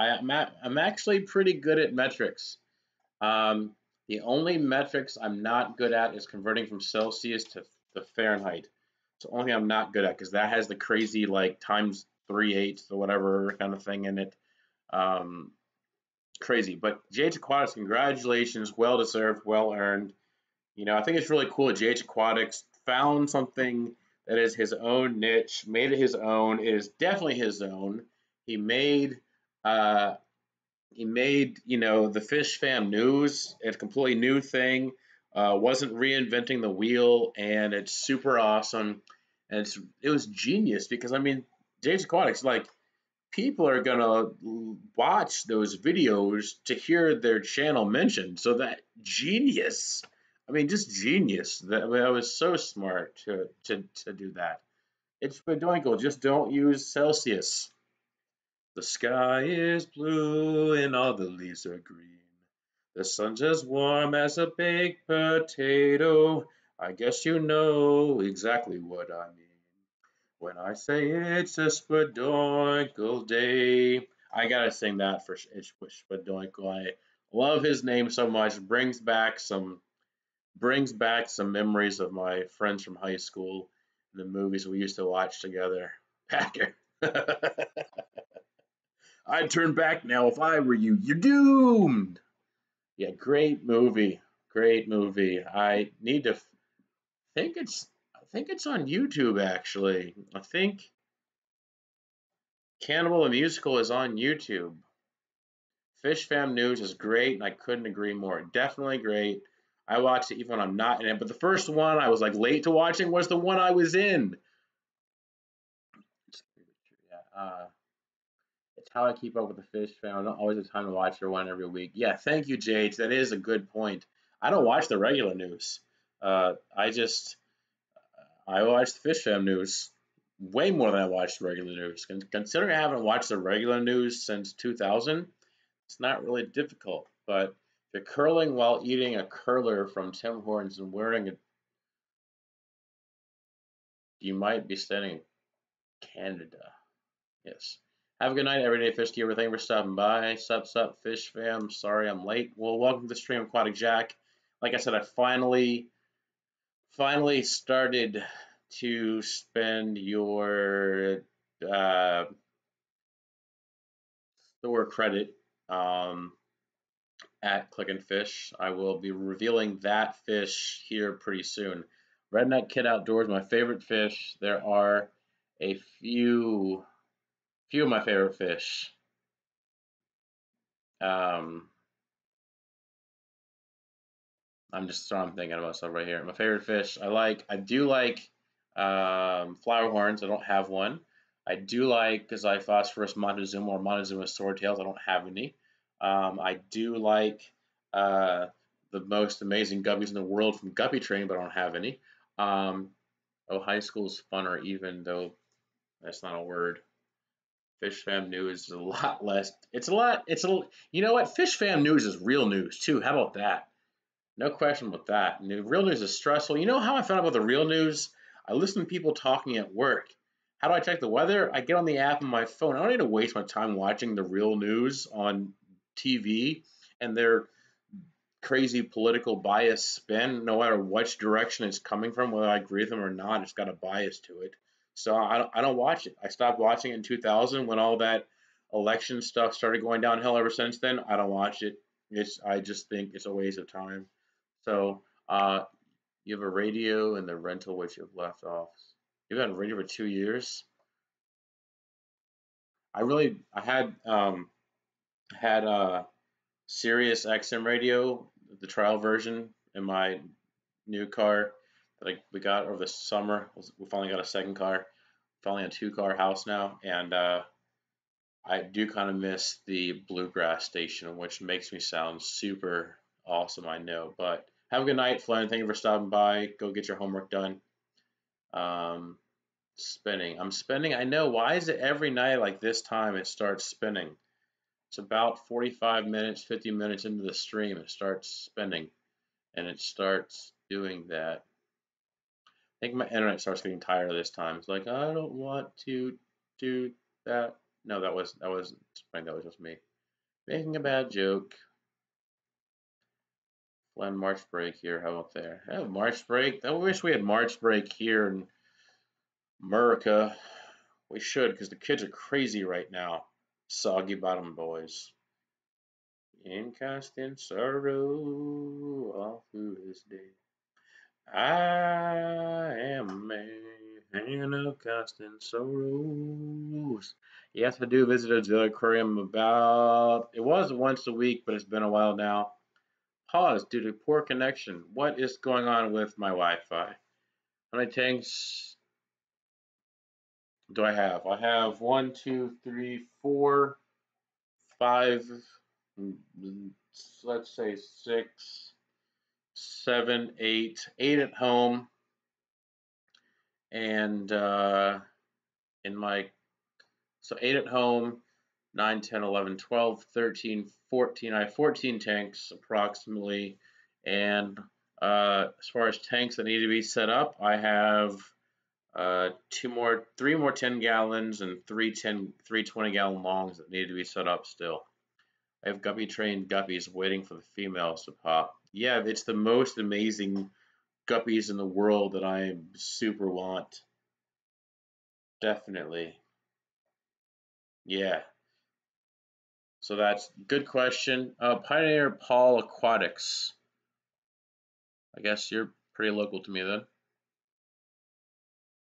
I'm actually pretty good at metrics. The only metrics I'm not good at is converting from Celsius to Fahrenheit. It's the only thing I'm not good at because that has the crazy like times 3/8 or whatever kind of thing in it. Um, Crazy. But JH Aquatics, congratulations. Well deserved, well earned. I think it's really cool that JH Aquatics found something that is his own niche, made it his own. It is definitely his own. He made uh, the Fish Fam news. It's a completely new thing. Wasn't reinventing the wheel, and it's super awesome. And it was genius because JH Aquatics, like, people are gonna watch those videos to hear their channel mentioned. So that genius. Just genius. That was so smart to do that. It's Bedoinkle. Just don't use Celsius. The sky is blue and all the leaves are green. The sun's as warm as a baked potato. I guess you know exactly what I mean when I say it's a Spadoinkle day. I gotta sing that for Spadoinkle. I love his name so much. Brings back some memories of my friends from high school and the movies we used to watch together. Packer. I'd turn back now if I were you. You're doomed. Yeah, great movie. Great movie. I need to think it's on YouTube actually. I think Cannibal the Musical is on YouTube. Fish Fam News is great, and I couldn't agree more. Definitely great. I watched it even when I'm not in it, but the first one I was like late to watching was the one I was in. Yeah, it's how I keep up with the Fish Fam. I don't always have time to watch their one every week. Yeah, thank you, Jade. That is a good point. I don't watch the regular news. I watch the Fish Fam News way more than I watch the regular news. Considering I haven't watched the regular news since 2000, it's not really difficult. But if you're curling while eating a curler from Tim Hortons and wearing it, you might be staying in Canada. Yes. Have a good night, Everyday Fish Keeper. Thank you for stopping by. Sup, Fish Fam. Sorry I'm late. Well, welcome to the stream, Aquatic Jack. Like I said, I finally started to spend your uh, store credit um, at Click and Fish. I will be revealing that fish here pretty soon. Redneck Kid Outdoors, my favorite fish. There are a few of my favorite fish. Um, I'm thinking about stuff right here. My favorite fish. I do like flower horns. I don't have one. I do like because phosphorus Montezuma or Montezuma swordtails. I don't have any. I do like uh, the most amazing guppies in the world from Guppy Training, but I don't have any. Um, High school's funner, even though that's not a word. Fish Fam News is a lot less. It's a lot. You know what? Fish Fam News is real news too. How about that? No question with that. And the real news is stressful. You know how I found out about the real news? I listen to people talking at work. How do I check the weather? I get on the app on my phone. I don't need to waste my time watching the real news on TV and their crazy political bias spin, no matter which direction it's coming from, whether I agree with them or not, it's got a bias to it. So I don't watch it. I stopped watching it in 2000 when all that election stuff started going downhill. Ever since then, I don't watch it. I just think it's a waste of time. So you have a radio and the rental which you've left off. You've had a radio for 2 years. I had Sirius XM radio, the trial version in my new car that we got over the summer. We finally got a second car, finally a two-car house now, and I do kind of miss the bluegrass station, which makes me sound super awesome, I know. But have a good night, Flynn. Thank you for stopping by. Go get your homework done. Um, Spinning. I'm spinning. I know. Why is it every night like this time it starts spinning? It's about 45 minutes, 50 minutes into the stream. It starts spinning and it starts doing that. I think my internet starts getting tired of this time. It's like, I don't want to do that. No, that wasn't spinning. That was just me making a bad joke. When March break here, how about there? Oh, March break. I wish we had March break here in America. We should, because the kids are crazy right now. Soggy bottom boys. In constant sorrow all through this day. I am a man of constant sorrows. Yes, I do visit a aquarium about, it was once a week, but it's been a while now. Pause due to poor connection. What is going on with my Wi-Fi? How many tanks do I have? I have 1, 2, 3, 4, 5, let's say 6, 7, 8, 8 at home, and in my, so 8 at home, 9, 10, 11, 12, 13, 14. I have 14 tanks approximately, and as far as tanks that need to be set up, I have 3 more 10 gallons and 3 20-gallon longs that need to be set up still. I have guppy trained guppies waiting for the females to pop. Yeah, it's the most amazing guppies in the world that I super want. Definitely. Yeah. So that's good question. Pioneer Paul Aquatics. I guess you're pretty local to me then.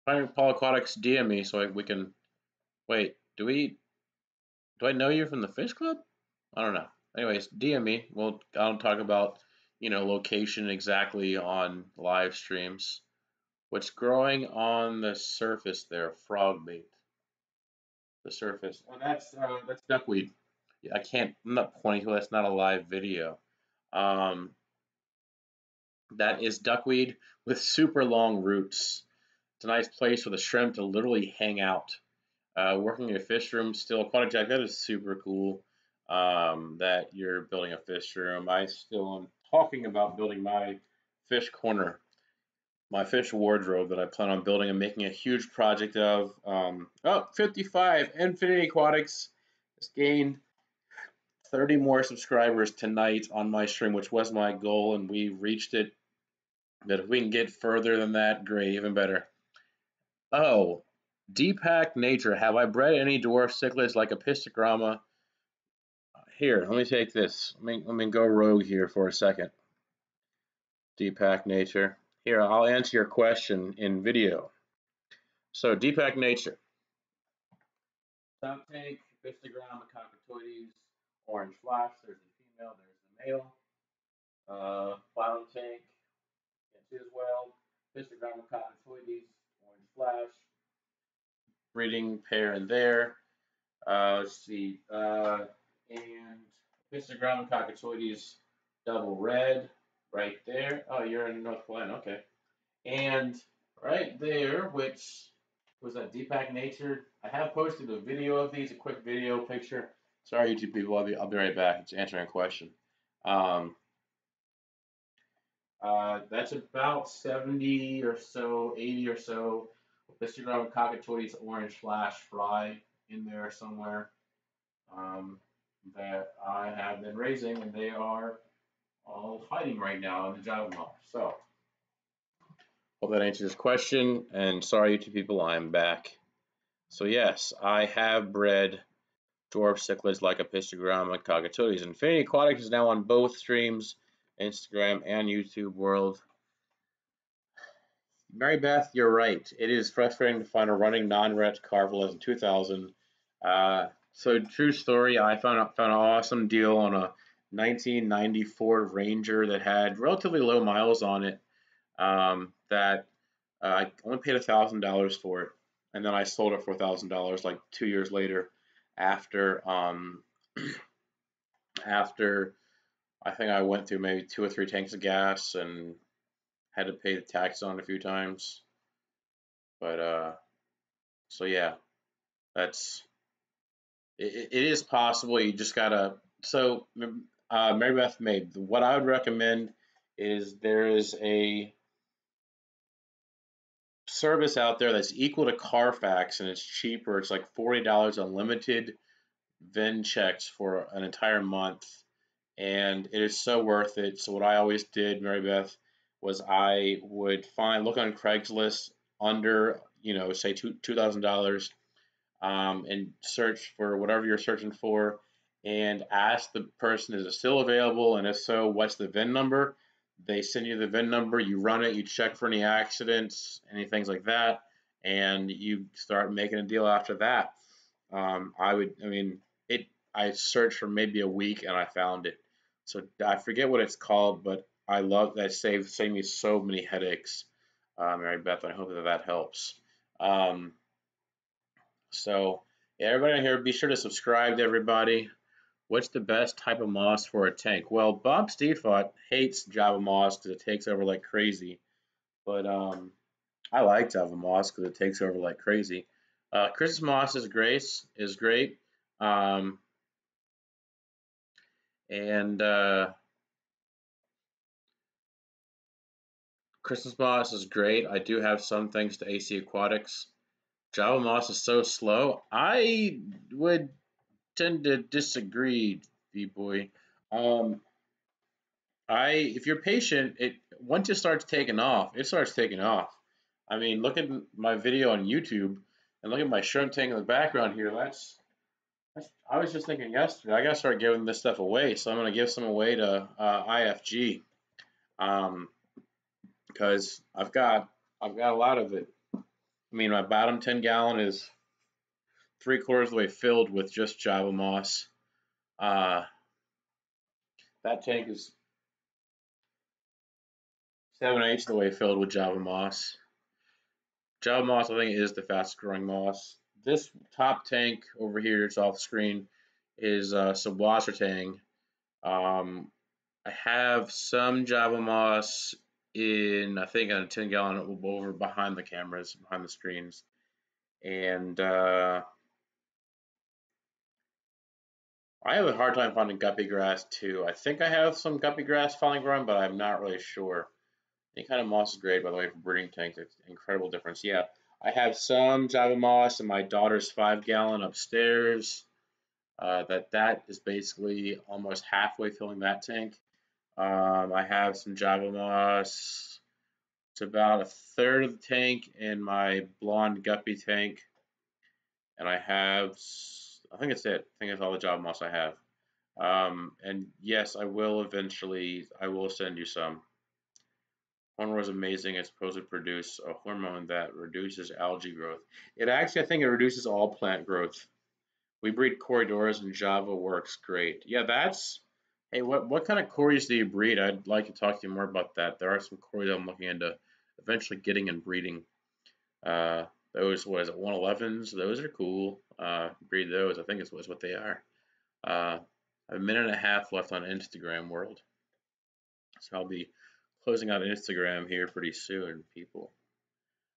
Pioneer Paul Aquatics, DM me so we can. Wait, do I know you from the fish club? I don't know. Anyways, DM me. I'll talk about location exactly on live streams. What's growing on the surface there? Frog bait. The surface. Oh, that's duckweed. Yeah, I'm not pointing to it. That's not a live video. Um, that is duckweed with super long roots. It's a nice place for the shrimp to literally hang out. Working in a fish room still, aquatic jack, that is super cool. That you're building a fish room. I still am talking about building my fish corner, my fish wardrobe that I plan on building and making a huge project of. 55, Infinity Aquatics has gained 30 more subscribers tonight on my stream, which was my goal, and we reached it. But if we can get further than that, great, even better. Oh, Deepak Nature. Have I bred any dwarf cichlids like a pistogramma? Here, let me take this. Let me go rogue here for a second. Deepak Nature. Here, I'll answer your question in video. So, Deepak Nature. Top tank, pistogramma cockatoides, orange flash. There's the female, there's the male. Bottom tank, can see as well. Pistogramma cockatoides, orange flash. Breeding pair in there. Let's see. And Pistogramma cockatoides double red right there. Oh, you're in North Carolina. Okay. And right there, which was that Deepak Nature. I have posted a video of these, a quick video picture. Sorry, YouTube people. I'll be right back. It's answering a question. That's about 70 or so, 80 or so. Pistogramma cockatoides orange flash fry in there somewhere. That I have been raising, and they are all hiding right now in the Java model. So, hope that answers this question. And sorry, YouTube people, I'm back. So yes, I have bred dwarf cichlids like a pistogramma cockatoides. Infinity Aquatics is now on both streams, Instagram and YouTube world. Mary Beth, you're right. It is frustrating to find a running non-ret carvel as in 2000. So true story, I found an awesome deal on a 1994 Ranger that had relatively low miles on it. That I only paid $1,000 for it, and then I sold it for $1,000 like 2 years later after after I think I went through maybe 2 or 3 tanks of gas and had to pay the tax on it a few times. But so yeah, that's it is possible. You just gotta. So Mary Beth made what I would recommend is there is a service out there that's equal to Carfax and it's cheaper. It's like $40 unlimited VIN checks for an entire month, and it is so worth it. So what I always did, Mary Beth, was I would look on Craigslist under say $2,000, and search for whatever you're searching for, and ask the person, is it still available, and if so, what's the VIN number. They send you the VIN number, you run it, you check for any accidents, any things like that, and you start making a deal after that. I mean, I searched for maybe a week and I found it. So I forget what it's called, but I love that. Saved me so many headaches, Mary Beth. I hope that helps. Um, so, yeah, everybody in here, be sure to subscribe to everybody. What's the best type of moss for a tank? Well, Bob Steenfott hates Java moss because it takes over like crazy. But I like Java moss because it takes over like crazy. Christmas moss is great. Um, and Christmas moss is great. I do have some thanks to AC Aquatics. Java moss is so slow. I would tend to disagree, B-boy. Um, if you're patient, it once it starts taking off, it starts taking off. I mean, look at my video on YouTube and look at my shrimp tank in the background here. I was just thinking yesterday, I gotta start giving this stuff away. So I'm gonna give some away to IFG, um, because I've got a lot of it. I mean, my bottom 10 gallon is 3/4 of the way filled with just Java moss. Uh, that tank is 7/8 of the way filled with Java moss. Java moss, I think, is the fastest growing moss. This top tank over here, it's off screen, is Subwassertang. Um, I have some Java moss in, I think, on a 10 gallon over behind the cameras, behind the screens. And I have a hard time finding guppy grass too. I think I have some guppy grass finally growing, but I'm not really sure. Any kind of moss is great, by the way, for breeding tanks. It's an incredible difference. Yeah, I have some Java moss in my daughter's 5 gallon upstairs. That is basically almost halfway filling that tank. I have some Java moss. It's about a third of the tank in my blonde guppy tank, and I think it's it. I think it's all the Java moss I have. And yes, I will eventually. I will send you some. Hormone is amazing. It's supposed to produce a hormone that reduces algae growth. It actually, I think, it reduces all plant growth. We breed corridors and Java works great. Yeah, that's. Hey, what kind of corys do you breed? I'd like to talk to you more about that. There are some corys I'm looking into eventually getting and breeding. Uh, those, what is it, 111s? Those are cool. Breed those. I think it's what they are. I have a minute and a half left on Instagram World, so I'll be closing out Instagram here pretty soon, people.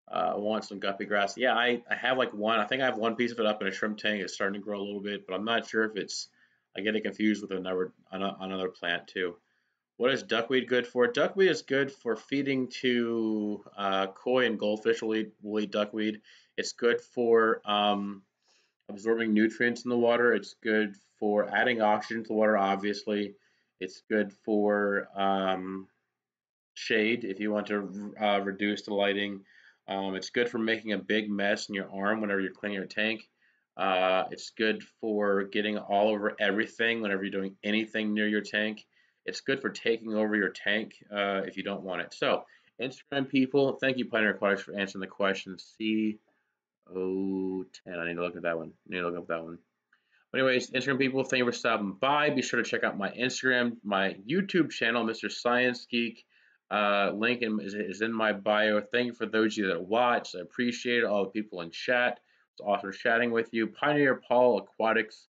I want some guppy grass. Yeah, I have like one. I think I have one piece of it up in a shrimp tank. It's starting to grow a little bit, but I'm not sure if it's. I get it confused with another plant too. What is duckweed good for? Duckweed is good for feeding to koi and goldfish will eat duckweed. It's good for absorbing nutrients in the water. It's good for adding oxygen to the water, obviously. It's good for shade if you want to reduce the lighting. It's good for making a big mess in your arm whenever you're cleaning your tank. It's good for getting all over everything whenever you're doing anything near your tank. It's good for taking over your tank if you don't want it. So, Instagram people, thank you, Pioneer Aquatics, for answering the question. CO10. I need to look at that one. I need to look up that one. But anyways, Instagram people, thank you for stopping by. Be sure to check out my Instagram, my YouTube channel, MrScienceGeek. Link is in my bio. Thank you for those of you that watched. I appreciate it. All the people in chat. It's awesome chatting with you. Pioneer Paul Aquatics.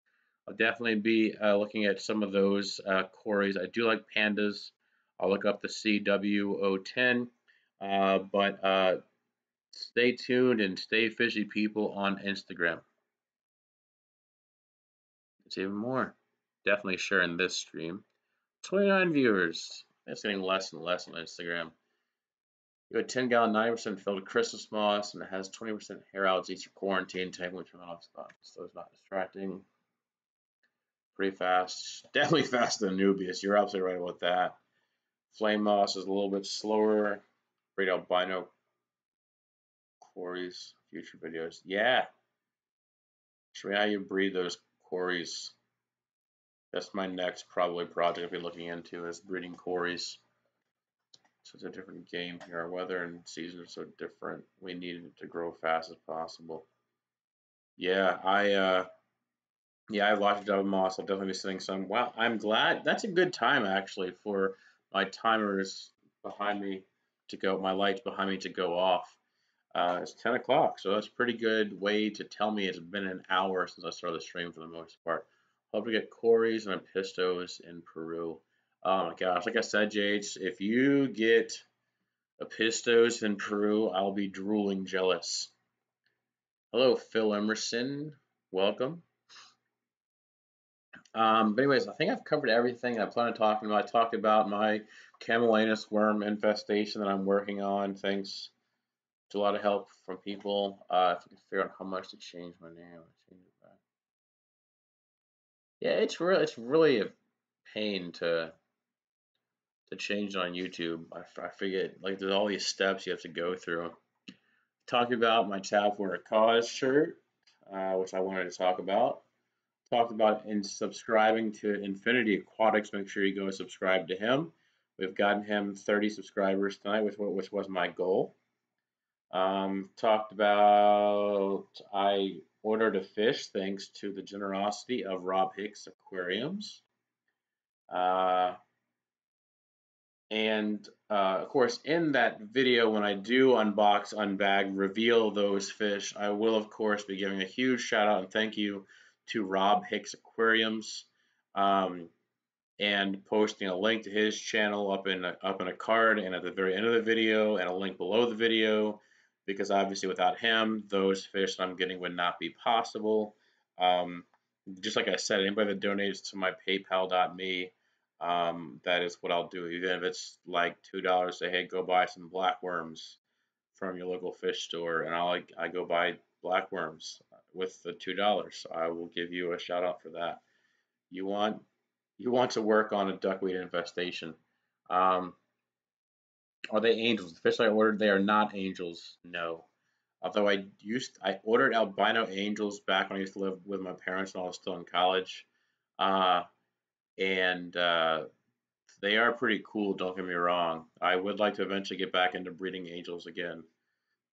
I'll definitely be looking at some of those quarries. I do like pandas. I'll look up the CWO10. But stay tuned and stay fishy, people, on Instagram. It's even more. Definitely sharing this stream. 29 viewers. It's getting less and less on Instagram. You have a 10-gallon, 90% filled Christmas moss, and it has 20% hair algae. Each quarantine tank, which went off stock, so it's not distracting. Pretty fast. Definitely faster than Nubius. You're absolutely right about that. Flame moss is a little bit slower. Breed albino quarries. Future videos. Yeah. Show me how you breed those quarries. That's my next probably project I'll be looking into, is breeding quarries. So it's a different game here. Our weather and season are so different. We need it to grow fast as possible. Yeah, I've watched Double Moss. I'll definitely be sitting some. Wow, I'm glad. That's a good time actually for my timers behind me to go. My lights behind me to go off. It's 10 o'clock, so that's a pretty good way to tell me it's been an hour since I started the stream for the most part. Hope to get Corys and Pistos in Peru. Oh my gosh, like I said, JH, if you get a Pistos in Peru, I'll be drooling jealous. Hello, Phil Emerson. Welcome. But anyways, I think I've covered everything I plan on talking about. I talked about my Camellinus worm infestation that I'm working on. Thanks to a lot of help from people. If I can figure out how much to change my name, I'll change it back. Yeah, it's really a pain to change it on YouTube. I forget, like, there's all these steps you have to go through. Talking about my Tap for a Cause shirt, which I wanted to talk about. Talked about in subscribing to Infinity Aquatics. Make sure you go and subscribe to him. We've gotten him 30 subscribers tonight, which was my goal. Talked about I ordered a fish thanks to the generosity of Rob Hicks Aquariums. Of course, in that video, when I do unbox, unbag, reveal those fish, I will, of course, be giving a huge shout out and thank you to Rob Hicks Aquariums, and posting a link to his channel up in a card and at the very end of the video, and a link below the video, because obviously without him, those fish that I'm getting would not be possible. Just like I said, anybody that donates to my PayPal.me, that is what I'll do, even if it's like $2. Say, hey, go buy some blackworms from your local fish store, and I go buy blackworms with the $2. I will give you a shout out for that. You want to work on a duckweed infestation. Are they angels? The fish I ordered, they are not angels. No. Although I ordered albino angels back when I used to live with my parents when I was still in college, and they are pretty cool. Don't get me wrong. I would like to eventually get back into breeding angels again,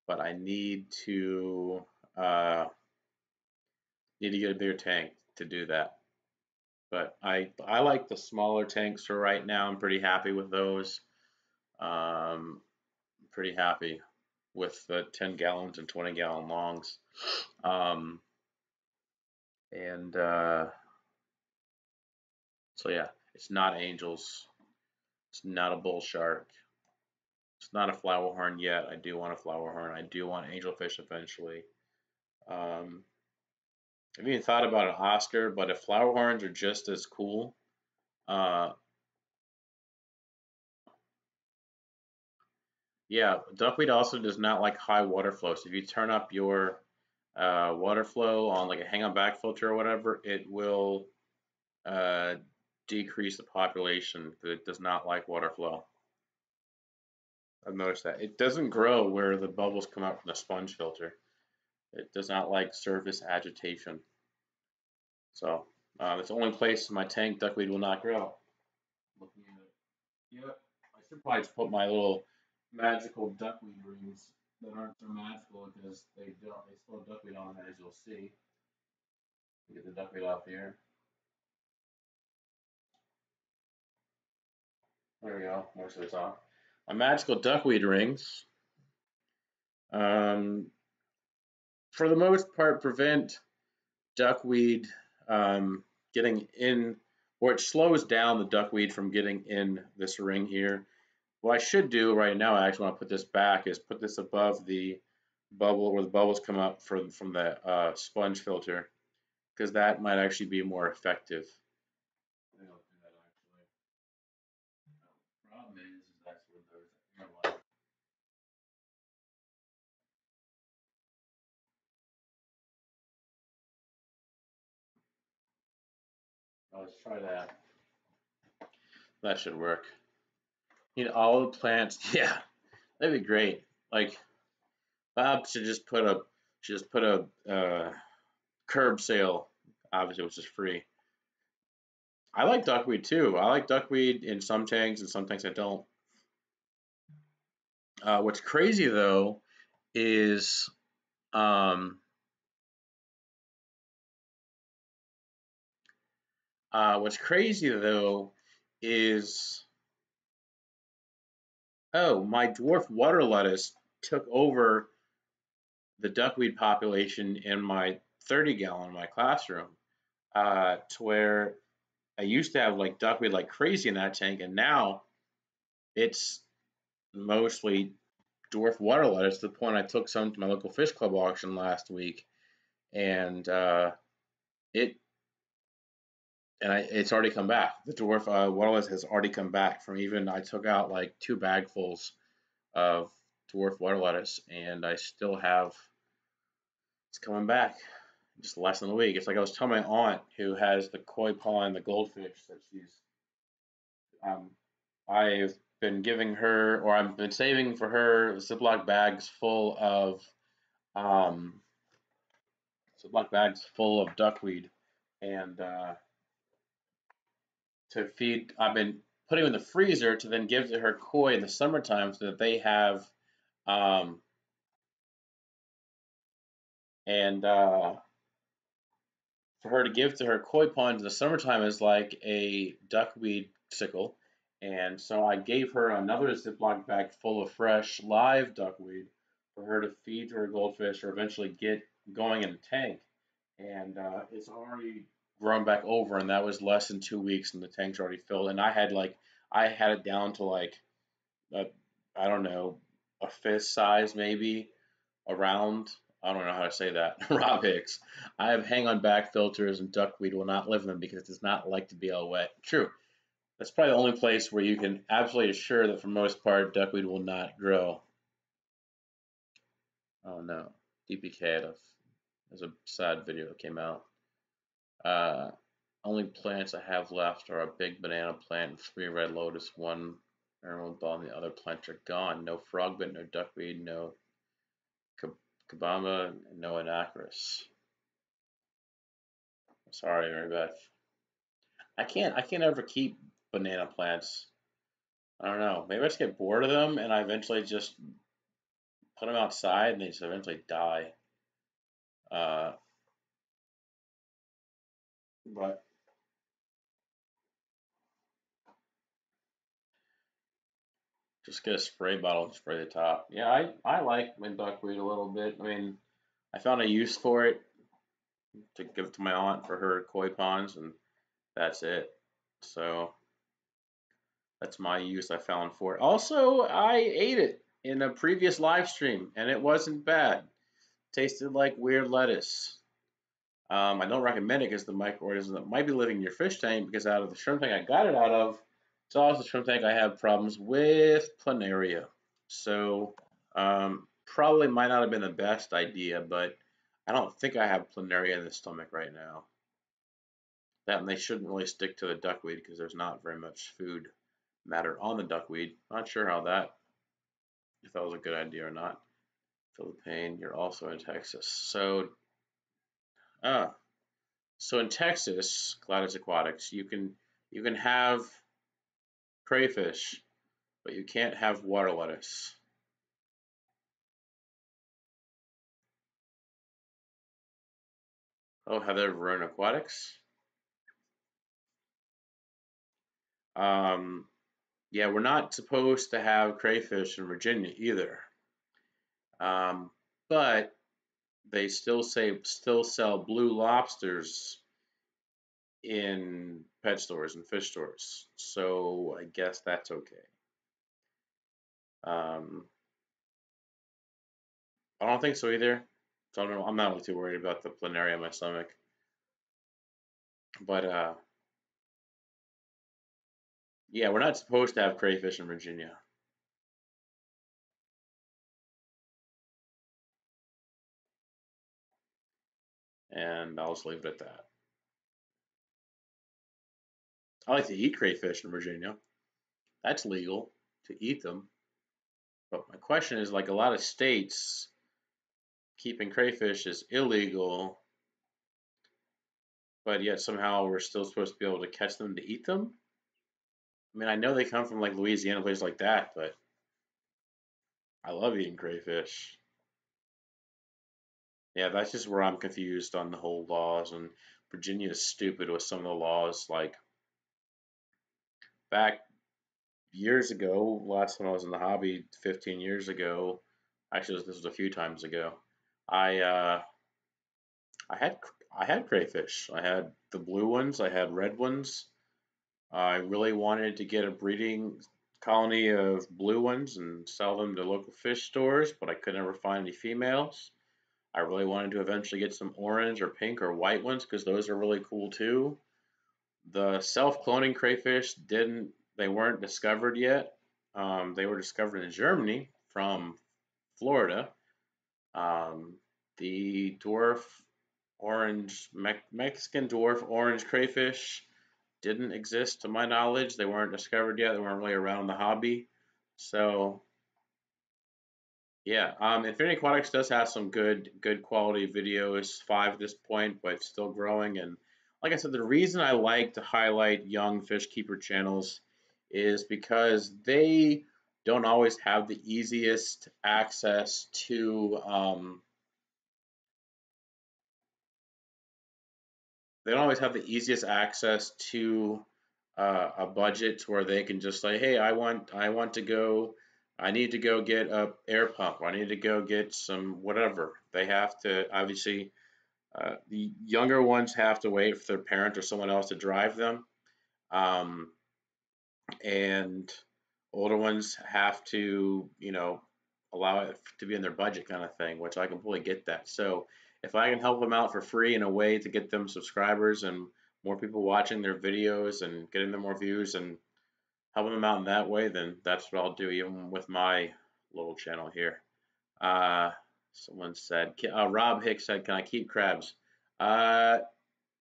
but I need to get a bigger tank to do that. But I like the smaller tanks for right now. I'm pretty happy with those. Pretty happy with the 10 gallons and 20-gallon longs. So yeah, it's not angels. It's not a bull shark. It's not a flower horn yet. I do want a flower horn. I do want angelfish eventually. I've even thought about an Oscar, but if flower horns are just as cool, yeah, duckweed also does not like high water flow. So if you turn up your water flow on like a hang on back filter or whatever, it will decrease the population because it does not like water flow. I've noticed that. It doesn't grow where the bubbles come out from the sponge filter. It does not like surface agitation. So it's the only place in my tank duckweed will not grow. Looking at it. Yep. I should probably just put my little magical duckweed rings that aren't so magical because they still have duckweed on them, as you'll see. Get the duckweed off here. There we go. Most of it's off. My magical duckweed rings. for the most part, prevent duckweed getting in, or it slows down the duckweed from getting in this ring here. What I should do right now, I actually want to put this back, is put this above the bubble where the bubbles come up from the sponge filter, because that might actually be more effective. I don't do that actually. The problem is that's where those. Let's try that. That should work. You know, all the plants. Yeah, that'd be great. Like Bob should just put a curb sale, obviously, which is free. I like duckweed too. I like duckweed in some tanks, and some tanks I don't. What's crazy though is um, what's crazy though is oh, my dwarf water lettuce took over the duckweed population in my 30-gallon in my classroom, to where I used to have like duckweed like crazy in that tank, and now it's mostly dwarf water lettuce to the point I took some to my local fish club auction last week, and it it's already come back. The dwarf water lettuce has already come back from even I took out like 2 bagfuls of dwarf water lettuce, and I still have it's coming back. Just less than a week. It's like I was telling my aunt who has the koi pond, the goldfish that um, I've been giving her, or I've been saving for her Ziploc bags full of um, duckweed, and to feed. I've been putting in the freezer to then give to her koi in the summertime, so that they have um, and for her to give to her koi pond in the summertime is like a duckweed sickle. And so I gave her another Ziploc bag full of fresh live duckweed for her to feed to her goldfish or eventually get going in the tank. And it's already grown back over, and that was less than 2 weeks, and the tank's already filled. And I had it down to like a, I don't know, a fist size maybe, around. I don't know how to say that. Rob Hicks. I have hang on back filters, and duckweed will not live in them because it does not like to be all wet. True. That's probably the only place where you can absolutely assure that for most part duckweed will not grow. Oh no. DPK. There's a sad video that came out. Uh, Only plants I have left are a big banana plant and 3 red lotus, 1 emerald ball, and the other plants are gone. No frogbit, no duckweed, no kabamba, and no anacris. Sorry, Mary Beth. I can't ever keep banana plants. I don't know. Maybe I just get bored of them and I eventually just put them outside and they just eventually die. Uh, but just get a spray bottle and spray the top. Yeah, I like my duckweed a little bit. I mean, I found a use for it to give to my aunt for her koi ponds, and that's it. So that's my use I found for it. Also, I ate it in a previous live stream, and it wasn't bad. Tasted like weird lettuce. I don't recommend it because the microorganism that might be living in your fish tank, because out of the shrimp tank I got it out of, it's also the shrimp tank I have problems with planaria. So probably might not have been the best idea, but I don't think I have planaria in the stomach right now. That and they shouldn't really stick to the duckweed because there's not very much food matter on the duckweed. Not sure if that was a good idea or not. Feel the pain. You're also in Texas. Uh, so in Texas, Gladys Aquatics, you can have crayfish, but you can't have water lettuce. Oh, Heather Verona Aquatics. Um, yeah, we're not supposed to have crayfish in Virginia either. Um, but they still sell blue lobsters in pet stores and fish stores. So I guess that's okay. Um, I don't think so either. So I don't know. I'm not really too worried about the planaria in my stomach. But yeah, we're not supposed to have crayfish in Virginia. And I'll just leave it at that. I like to eat crayfish in Virginia. That's legal to eat them. But my question is, like, a lot of states, keeping crayfish is illegal, but yet somehow we're still supposed to be able to catch them to eat them. I mean, I know they come from like Louisiana, places like that, but I love eating crayfish. Yeah, that's just where I'm confused on the whole laws. And Virginia is stupid with some of the laws. Like back years ago, last time I was in the hobby, 15 years ago, actually this was a few times ago. I uh, I had I had crayfish. I had the blue ones. I had red ones. I really wanted to get a breeding colony of blue ones and sell them to local fish stores, but I could never find any females. I really wanted to eventually get some orange or pink or white ones because those are really cool too. The self-cloning crayfish they weren't discovered yet. They were discovered in Germany from Florida. Um, the Mexican dwarf orange crayfish didn't exist to my knowledge. They weren't discovered yet. They weren't really around the hobby. So yeah, Infinity Aquatics does have some good quality videos. 5 at this point, but still growing. And like I said, the reason I like to highlight young fish keeper channels is because don't always have the easiest access to they don't always have the easiest access to a budget where they can just say, hey, I need to go get a air pump, or I need to go get some whatever. They have to obviously the younger ones have to wait for their parent or someone else to drive them, um, and older ones have to allow it to be in their budget kind of thing, which I completely get that. So if I can help them out for free in a way to get them subscribers and more people watching their videos and getting them more views and helping them out in that way, then that's what I'll do, even with my little channel here. Uh, Someone said, Rob Hicks said, can I keep crabs? Uh,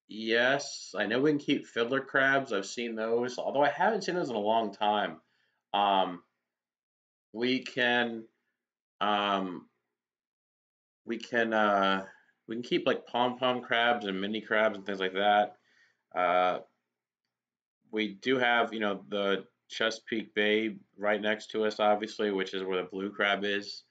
yes, I know we can keep fiddler crabs. I've seen those, although I haven't seen those in a long time. Um, we can, um, we can, uh, we can keep like pom-pom crabs and mini crabs and things like that. Uh, we do have, the Chesapeake Bay right next to us, obviously, which is where the blue crab is,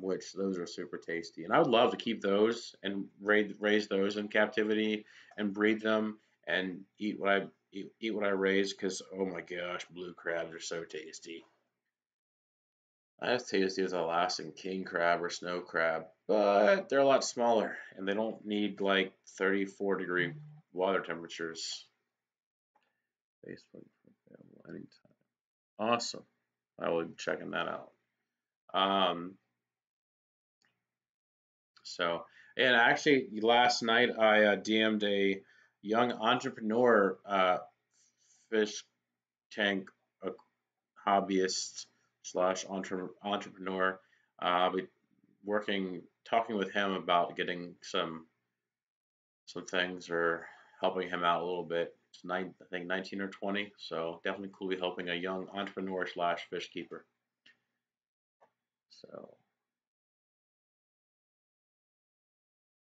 which those are super tasty. And I would love to keep those and raise those in captivity and breed them and eat what I raise because oh my gosh, blue crabs are so tasty. Not as tasty as Alaskan king crab or snow crab, but they're a lot smaller and they don't need like 34-degree water temperatures. Facebook available anytime. Awesome. I will be checking that out. Um, so, and actually, last night I DM'd a young entrepreneur, fish tank uh, hobbyist slash entrepreneur. I'll be talking with him about getting some things or helping him out a little bit. It's I think 19 or 20, so definitely cool to be helping a young entrepreneur slash fish keeper. So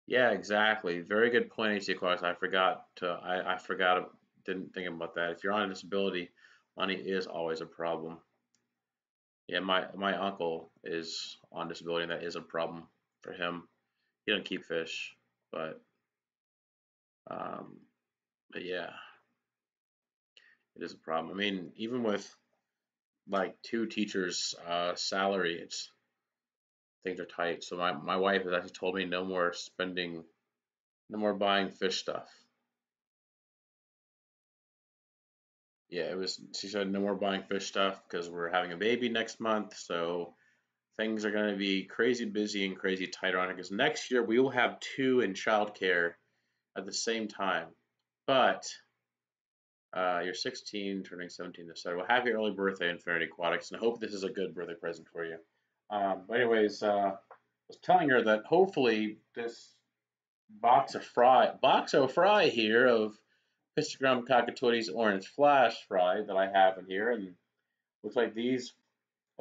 yeah, exactly. Very good point, AC Aquatics. I forgot, didn't think about that. If you're on a disability, money is always a problem. Yeah, my uncle is on disability, and that is a problem for him. He doesn't keep fish, but um, but yeah, it is a problem. I mean, even with like two teachers' salary, things are tight. So my wife has actually told me no more spending, no more buying fish stuff. Yeah, it was. She said no more buying fish stuff because we're having a baby next month. So things are going to be crazy busy and crazy tight on it. Because next year we will have two in childcare at the same time. But you're 16, turning 17 this Saturday. Well, happy early birthday, Infinity Aquatics, and I hope this is a good birthday present for you. But anyways, I was telling her that hopefully this box of fry here of histogram cockatoides orange flash fry that I have in here, and looks like these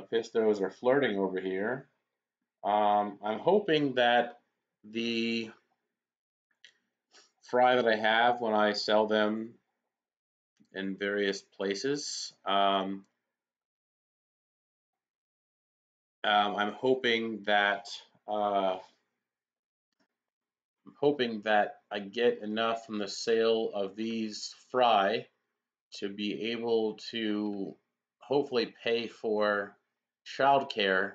apistos are flirting over here. I'm hoping that the fry that I have when I sell them in various places, I'm uh, hoping that I get enough from the sale of these fry to be able to hopefully pay for childcare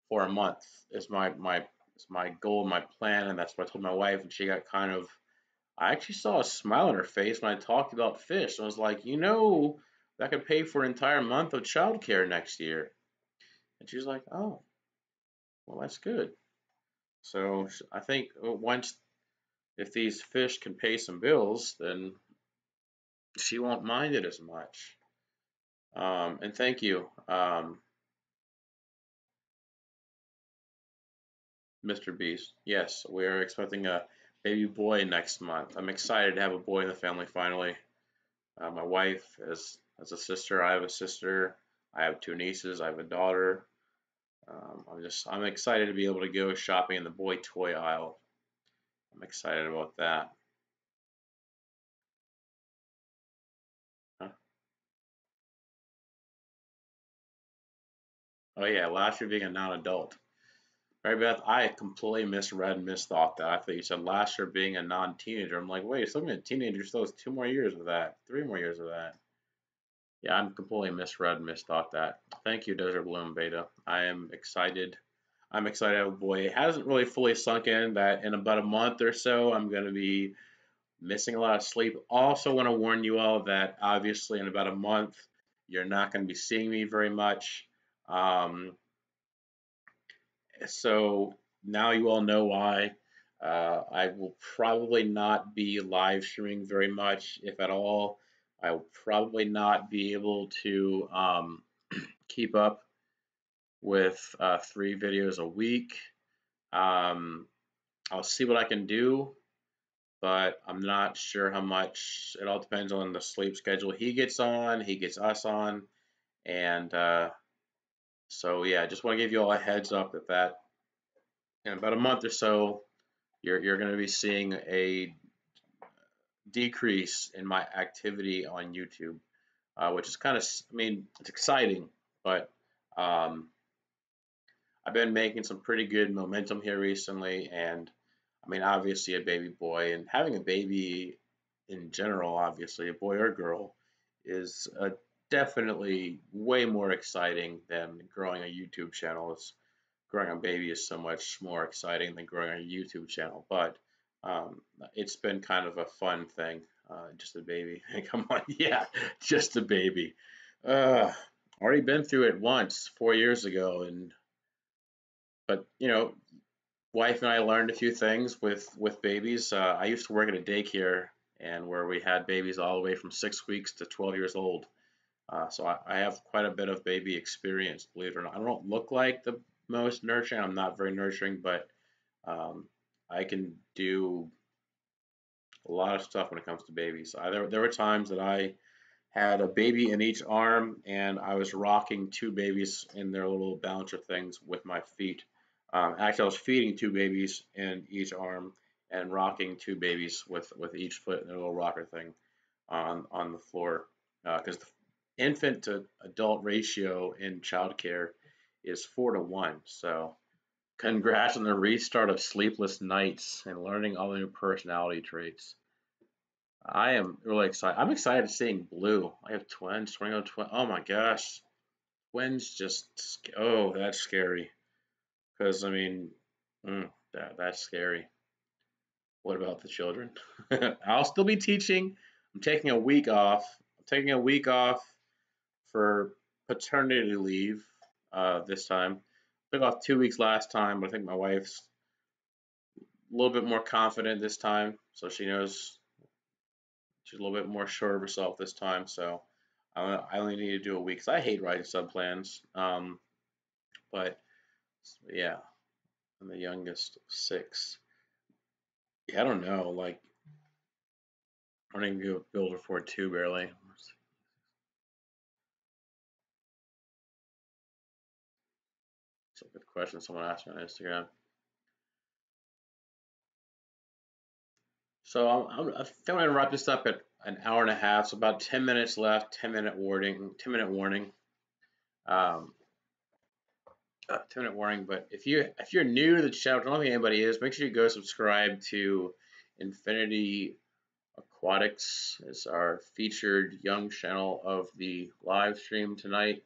for a month is my goal, my plan, and that's what I told my wife, and she got kind of. I actually saw a smile on her face when I talked about fish. I was like, that could pay for an entire month of childcare next year, and she's like, oh, well, that's good. So I think once if these fish can pay some bills, then she won't mind it as much. And thank you, Mr. Beast. Yes, we are expecting a baby boy next month. I'm excited to have a boy in the family finally. My wife has a sister. I have a sister. I have two nieces. I have a daughter. I'm excited to be able to go shopping in the boy toy aisle. I'm excited about that. Huh? Oh yeah, last year being a non-adult. Right, Beth? I completely misread and misthought that. I thought you said last year being a non-teenager. I'm like, wait, still being a teenager still has 2 more years of that, 3 more years of that. Yeah, I'm completely misread and misthought that. Thank you, Desert Bloom Beta. I am excited. I'm excited to have a boy. It hasn't really fully sunk in that in about a month or so I'm going to be missing a lot of sleep. Also, want to warn you all that obviously in about a month you're not going to be seeing me very much. Um, so now you all know why. I will probably not be live streaming very much, if at all. I will probably not be able to keep up with 3 videos a week. Um, I'll see what I can do, but I'm not sure how much. It all depends on the sleep schedule he gets on, he gets us on, and so yeah, I just want to give you all a heads up that in about a month or so, you're going to be seeing a decrease in my activity on YouTube, which is kind of, I mean, it's exciting, but um, I've been making some pretty good momentum here recently, and I mean, obviously, a baby boy and having a baby in general, obviously, a boy or girl, is definitely way more exciting than growing a YouTube channel. Growing a baby is so much more exciting than growing a YouTube channel, but um, it's been kind of a fun thing. Just a baby. Come on, yeah, just a baby. Already been through it once 4 years ago, and but wife and I learned a few things with babies. I used to work at a daycare and where we had babies all the way from 6 weeks to 12 years old. So I have quite a bit of baby experience, believe it or not. I don't look like the most nurturing. I'm not very nurturing, but um, I can do a lot of stuff when it comes to babies. There were times that I had a baby in each arm and I was rocking two babies in their little bouncer things with my feet. Actually, I was feeding two babies in each arm and rocking two babies with each foot in their little rocker thing on the floor. Because the infant to adult ratio in childcare is 4 to 1. So, congrats on the restart of sleepless nights and learning all the new personality traits. I am really excited. I'm excited seeing Blue. I have twins, twin. Oh my gosh, twins just oh that's scary Because I mean, that's scary. What about the children? I'll still be teaching. I'm taking a week off. I'm taking a week off for paternity leave this time. I took off 2 weeks last time, but I think my wife's a little bit more confident this time, so she knows she's a little bit more sure of herself this time. So I only need to do a week because I hate writing sub plans. But yeah, I'm the youngest of six. Yeah, I don't know. Like, I don't even build for two barely. It's a good question someone asked me on Instagram. So I think I'm gonna wrap this up at an hour and a half. So about 10 minutes left. 10-minute warning. 10-minute warning. Um, 10-minute warning. But if you're new to the channel, I don't think anybody is. Make sure you go subscribe to Infinity Aquatics. It's our featured young channel of the live stream tonight.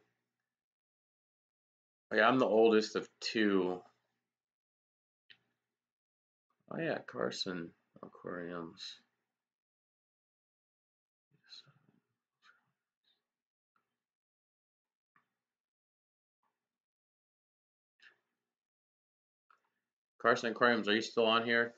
Oh, yeah, I'm the oldest of two. Oh yeah, Carson Aquariums. Carson Aquariums, are you still on here?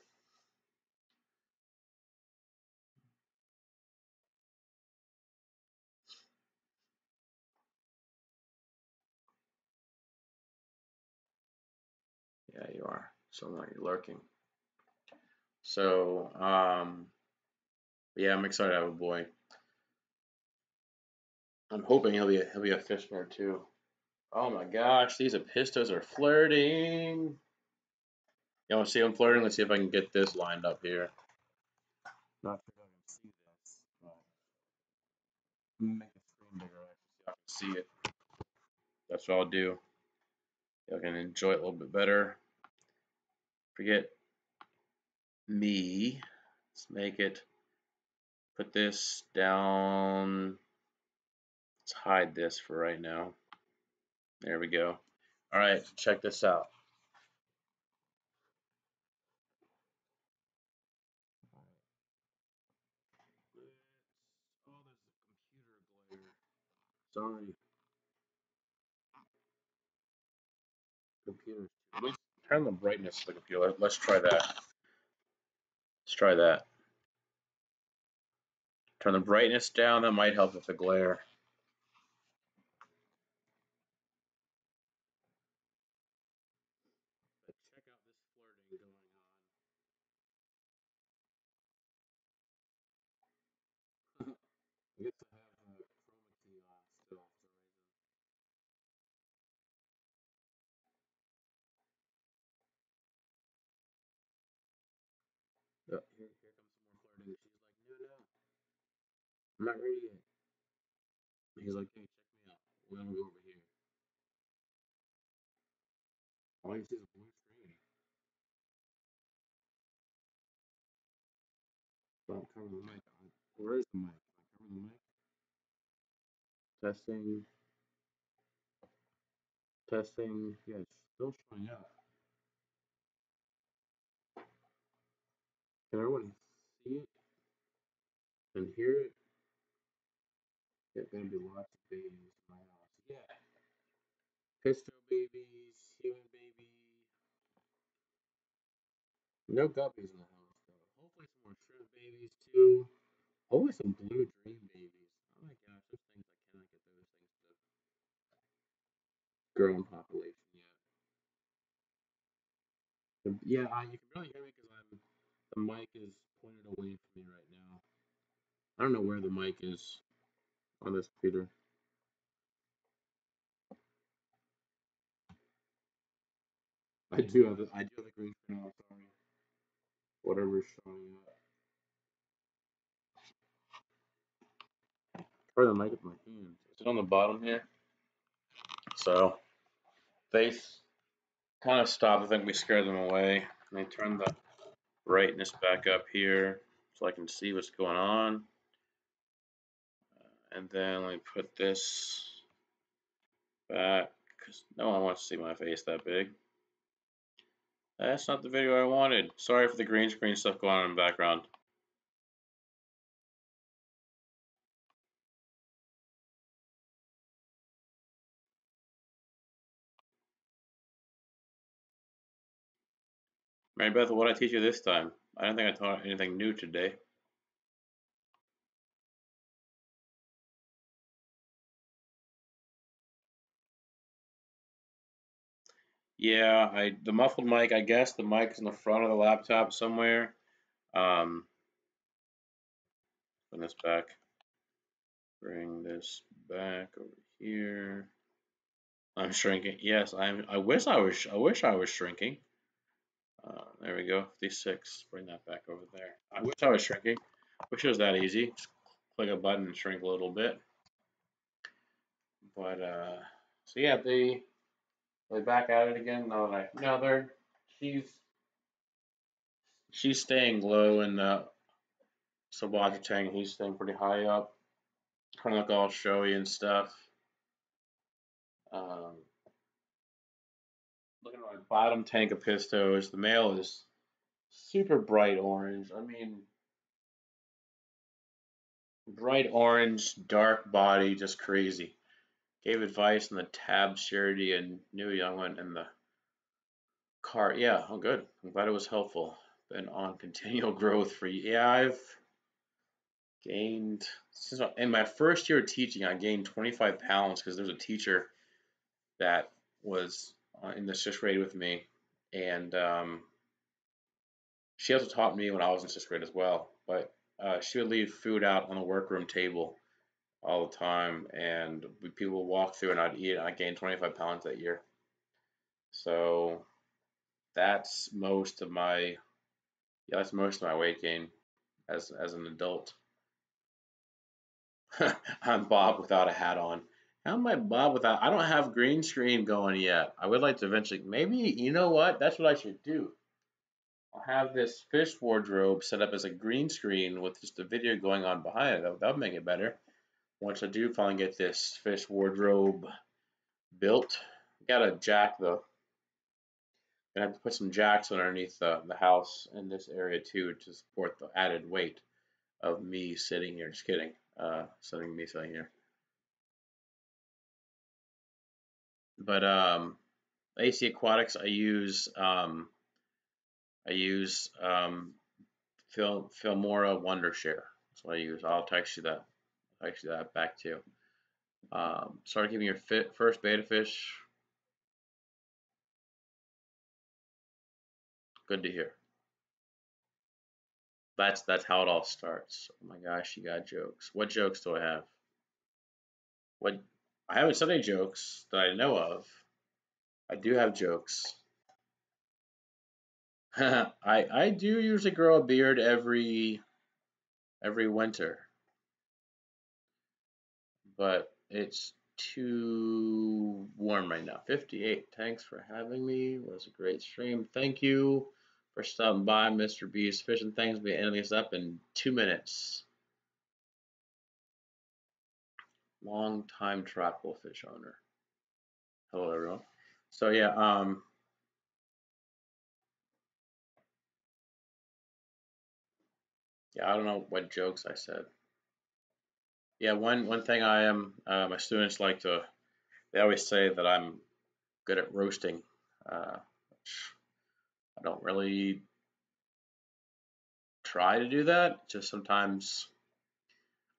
Yeah, you are. Somewhere you're lurking. So, yeah, I'm excited to have a boy. I'm hoping he'll be a fish nerd too. Oh my gosh, these apistos are flirting. You want to see them flirting? Let's see if I can get this lined up here. Not sure if I can see this, but make the screen bigger so I can see it. That's what I'll do. I can enjoy it a little bit better. Forget me. Let's make it. Put this down. Let's hide this for right now. There we go. All right, check this out. Oh, there's a computer glare. Sorry. Computer. Let's turn the brightness of the computer. Let's try that. Let's try that. Turn the brightness down. That might help with the glare. But check out this flirting going on. I guess I have chroma key on still for some reason. Oh, here comes some more flirting. She's like, no, no, I'm not ready yet. He's like, hey, check me out. We're gonna go over here. All you see is a blue screen. Don't cover the mic. Where is the mic? Can I cover the mic? Testing. Testing. Yeah, it's still showing up. Can everyone see it and hear it? There's gonna be lots of babies in my house. Yeah. Pisto babies, human baby. No guppies in the house though. Hopefully some more shrimp babies too. Hopefully some blue dream babies. Oh my gosh, those things I cannot get those things to grow in population yet. Yeah, you can barely hear me because the mic is pointed away from me right now. I don't know where the mic is on this computer. I do have the green screen on. Sorry, whatever's showing up. Or the mic with my hands. Is it on the bottom here? So face kind of stopped. I think we scared them away. Let me turn the brightness back up here so I can see what's going on. And then let me put this back because no one wants to see my face that big. That's not the video I wanted. Sorry for the green screen stuff going on in the background. Mary Beth, what did I teach you this time? I don't think I taught anything new today. Yeah, the muffled mic, I guess the mic is in the front of the laptop somewhere. Bring this back. Bring this back over here. I'm shrinking. Yes, I wish I was. I wish I was shrinking. There we go. 56. Bring that back over there. I wish I was shrinking. Wish it was that easy. Just click a button and shrink a little bit. But so yeah, they back at it again. No, she's staying low in the subwater tank. He's staying pretty high up. Kind of look all showy and stuff. Um, Looking at my bottom tank of pistos, the male is super bright orange. I mean, bright orange, dark body, just crazy. Gave advice on the tab surety and new young one in the car. Yeah, oh good. I'm glad it was helpful. Been on continual growth for yeah, I've gained since in my first year of teaching, I gained 25 pounds because there's a teacher that was in the sixth grade with me, and she also taught me when I was in sixth grade as well. But she would leave food out on the workroom table all the time, and people would walk through and I'd eat it. I gained 25 pounds that year. So that's most of my that's most of my weight gain as an adult. I'm Bob without a hat on. How am I Bob without? I don't have green screen going yet. I would like to eventually. Maybe you know what? That's what I should do. I'll have this fish wardrobe set up as a green screen with just a video going on behind it. That would make it better. Once I do finally get this fish wardrobe built, got a jack though. Gonna have to put some jacks underneath the house in this area too to support the added weight of me sitting here. Just kidding. Sitting here. But AC Aquatics, I use Filmora Wondershare. That's what I use. I'll text you that. Text you that back too. Started keeping your first beta fish. Good to hear. That's how it all starts. Oh my gosh, you got jokes. What jokes do I have? What I haven't said any jokes that I know of. I do have jokes. I do usually grow a beard every winter, but it's too warm right now. 58. Thanks for having me. It was a great stream. Thank you for stopping by, Mr. Beast Fishing Things. We'll be ending this up in 2 minutes. Long time tropical fish owner. Hello, everyone. So yeah, yeah, I don't know what jokes I said. Yeah, one thing I am, my students like to, they always say that I'm good at roasting. Which I don't really try to do that. Just sometimes,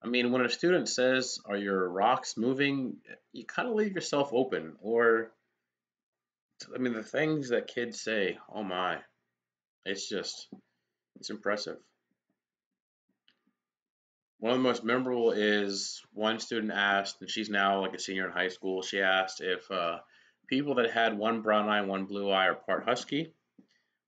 I mean, when a student says, "Are your rocks moving?" you kind of leave yourself open. Or, I mean, the things that kids say, oh my, it's just, it's impressive. One of the most memorable is one student asked, and she's now like a senior in high school. She asked if people that had one brown eye and one blue eye are part husky.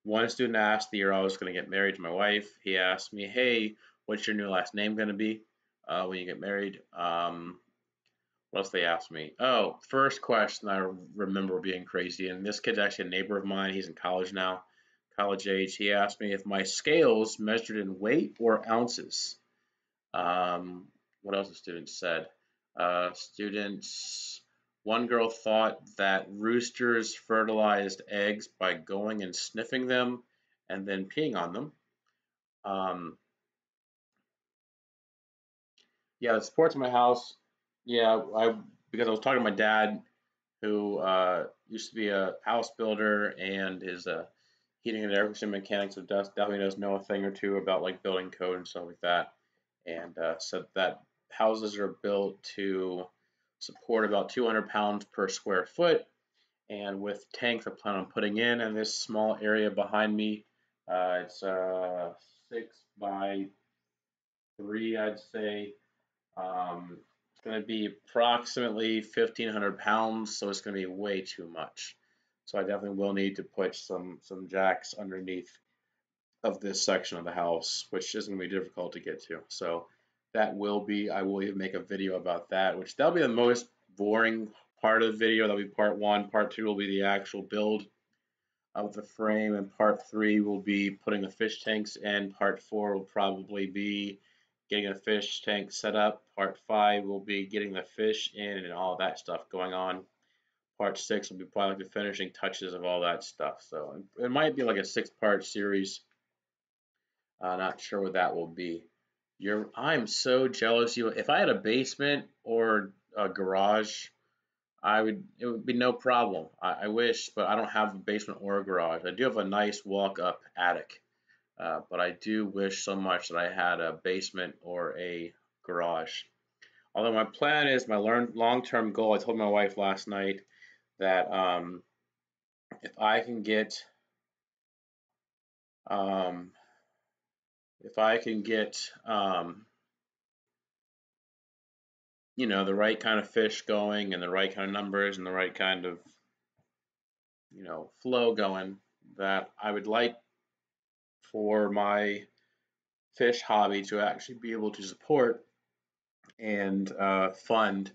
One student asked the year I was going to get married to my wife. He asked me, "Hey, what's your new last name going to be when you get married?" What else they asked me? Oh, first question I remember being crazy, and this kid's actually a neighbor of mine. He's in college now, college age. He asked me if my scales measured in weight or ounces. What else the students said? Students One girl thought that roosters fertilized eggs by going and sniffing them and then peeing on them. Um, yeah, the sports in my house. Yeah, because I was talking to my dad, who used to be a house builder and is a heating and air conditioning mechanic, so definitely does know a thing or two about like building code and stuff like that. And said that houses are built to support about 200 pounds per square foot, and with tanks I plan on putting in this small area behind me. It's 6 by 3, I'd say. It's going to be approximately 1,500 pounds, so it's going to be way too much. So I definitely will need to put some jacks underneath of this section of the house, which is going to be difficult to get to. So that will be, I will even make a video about that, which that'll be the most boring part of the video. That'll be part one. Part two will be the actual build of the frame, and part three will be putting the fish tanks in. Part four will probably be getting a fish tank set up. Part five will be getting the fish in and all that stuff going on. Part six will be probably like the finishing touches of all that stuff. So it might be like a 6-part series. Not sure what that will be. I'm so jealous. If I had a basement or a garage, it would be no problem. I wish, but I don't have a basement or a garage. I do have a nice walk-up attic, but I do wish so much that I had a basement or a garage. Although my plan is my long-term goal. I told my wife last night that if I can get um, if I can get the right kind of fish going and the right kind of numbers and the right kind of flow going, that I would like for my fish hobby to actually be able to support and fund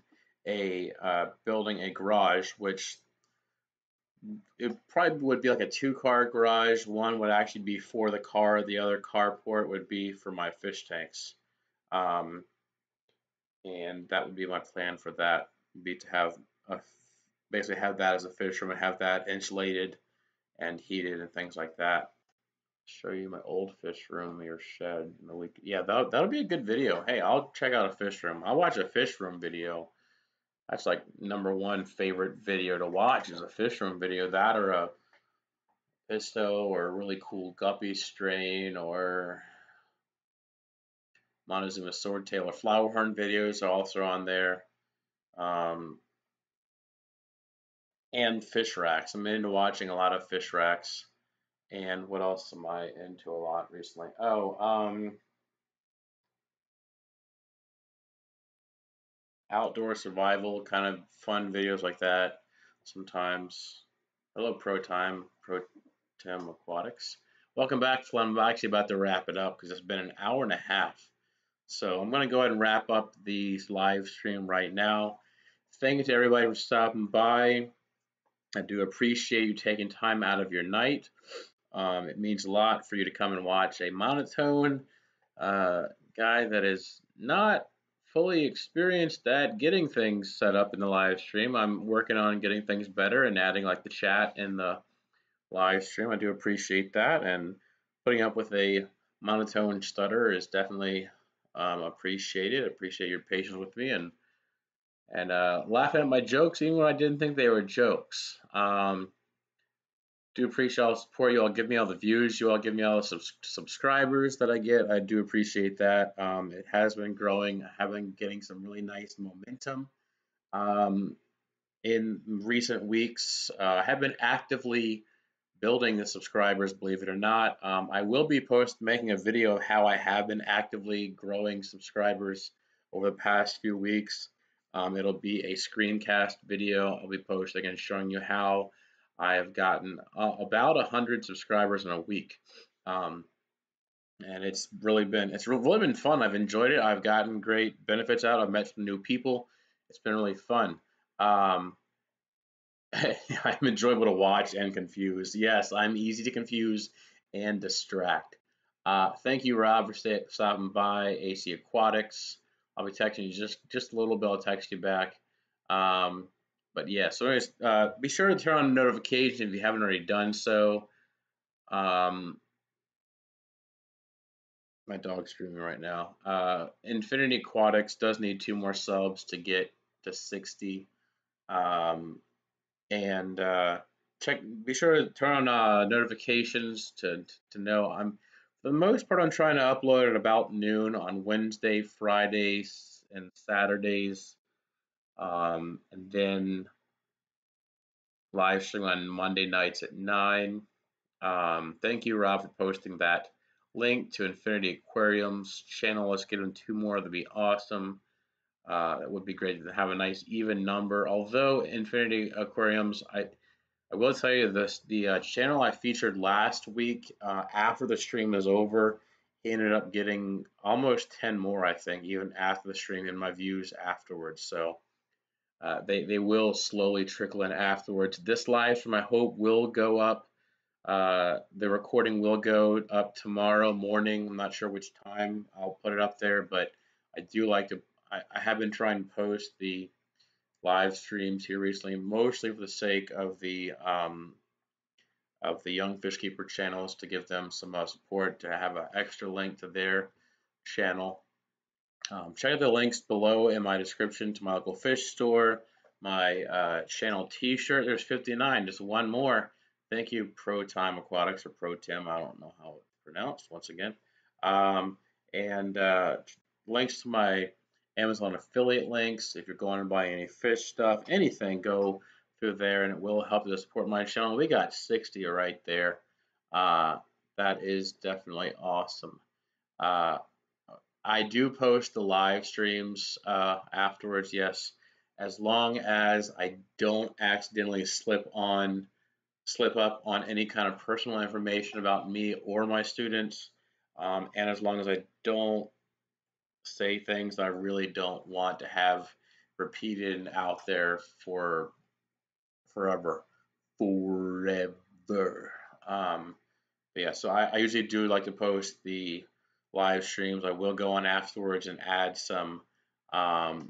a building a garage, which it probably would be like a 2-car garage. One would actually be for the car, the other carport would be for my fish tanks. Um, and that would be my plan for that, would be to have a, basically have that as a fish room and have that insulated and heated and things like that. Show you my old fish room or shed in the week. Yeah, that'll be a good video. Hey, I'll check out a fish room. I'll watch a fish room video. That's like #1 favorite video to watch is a fish room video. That or a pisto or a really cool guppy strain or Montezuma swordtail or flowerhorn videos are also on there. Um, and fish racks. I'm into watching a lot of fish racks. And what else am I into a lot recently? Oh, outdoor survival kind of fun videos like that sometimes. Hello, Pro Tem Aquatics. Welcome back, Flem. I'm actually about to wrap it up because it's been an hour and a half. So I'm going to go ahead and wrap up the live stream right now. Thank you to everybody for stopping by. I do appreciate you taking time out of your night. It means a lot for you to come and watch a monotone guy that is not fully experienced at getting things set up in the live stream. I'm working on getting things better and adding like the chat in the live stream. I do appreciate that, and putting up with a monotone stutter is definitely appreciated. Appreciate your patience with me and laughing at my jokes even when I didn't think they were jokes. Do appreciate all the support you all give me, all the views you all give me, all the subscribers that I get. I do appreciate that. It has been growing. I have been getting some really nice momentum in recent weeks. I have been actively building the subscribers, believe it or not. I will be making a video of how I have been actively growing subscribers over the past few weeks. It'll be a screencast video I'll be posting and showing you how I have gotten about 100 subscribers in a week. And it's really been fun. I've enjoyed it. I've gotten great benefits out. I've met some new people. It's been really fun. I'm enjoyable to watch and confuse. Yes, I'm easy to confuse and distract. Thank you, Rob, for stopping by. AC Aquatics. I'll be texting you just a little bit. I'll text you back. Um, But yeah, so anyways, be sure to turn on notifications if you haven't already done so. Um, my dog's screaming right now. Infinity Aquatics does need 2 more subs to get to 60. And be sure to turn on notifications to know. For the most part, I'm trying to upload at about noon on Wednesday, Fridays, and Saturdays, and then live stream on Monday nights at 9. Thank you, Rob, for posting that link to Infinity Aquarium's channel. Let's get them 2 more. That'd be awesome. That would be great to have a nice even number. Although Infinity Aquariums, I will tell you this: the channel I featured last week, after the stream is over, he ended up getting almost 10 more, I think, even after the stream in my views afterwards. So they will slowly trickle in afterwards. This live stream, I hope, will go up. The recording will go up tomorrow morning. I'm not sure which time I'll put it up there, but I do like to. I have been trying to post the live streams here recently, mostly for the sake of the Young Fish Keeper channels, to give them some support, to have an extra link to their channel. Check out the links below in my description to my local fish store, my channel t-shirt. There's 59, just 1 more. Thank you, Pro Time Aquatics, or Pro Tim. I don't know how it's pronounced, once again. And links to my Amazon affiliate links. If you're going to buy any fish stuff, anything, go through there, and it will help you to support my channel. We got 60 right there. That is definitely awesome. I do post the live streams afterwards, yes, as long as I don't accidentally slip up on any kind of personal information about me or my students, and as long as I don't say things I really don't want to have repeated and out there for forever. Um, but yeah, so I usually do like to post the live streams. I will go on afterwards and add some. I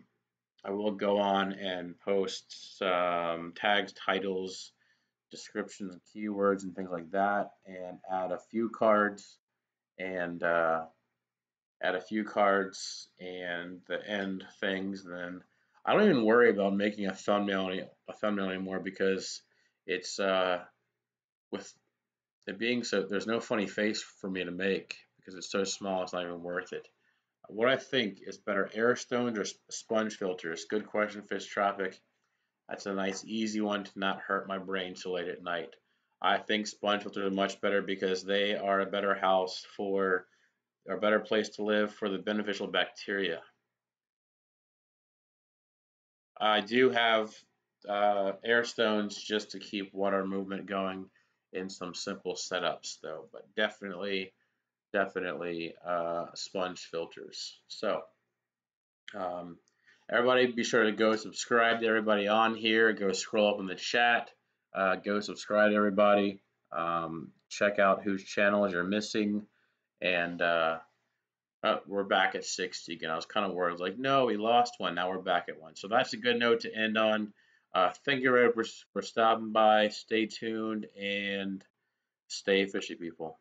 will go on and post some tags, titles, descriptions, and keywords, and things like that, and add a few cards and the end things. And then I don't even worry about making a thumbnail anymore, because it's with it being so, there's no funny face for me to make because it's so small. It's not even worth it. What I think is better, air stones or sponge filters? Good question, Fish Tropic. That's a nice, easy one to not hurt my brain so late at night. I think sponge filters are much better because they are a better house for, or a better place to live for the beneficial bacteria. I do have air stones just to keep water movement going in some simple setups, though, but definitely sponge filters. So everybody be sure to go subscribe to everybody on here. Go scroll up in the chat. Go subscribe to everybody. Check out whose channels you're missing. And we're back at 60 again. I was kind of worried, like, no, we lost one. Now we're back at 1. So that's a good note to end on. Thank you, everybody, for stopping by. Stay tuned and stay fishy, people.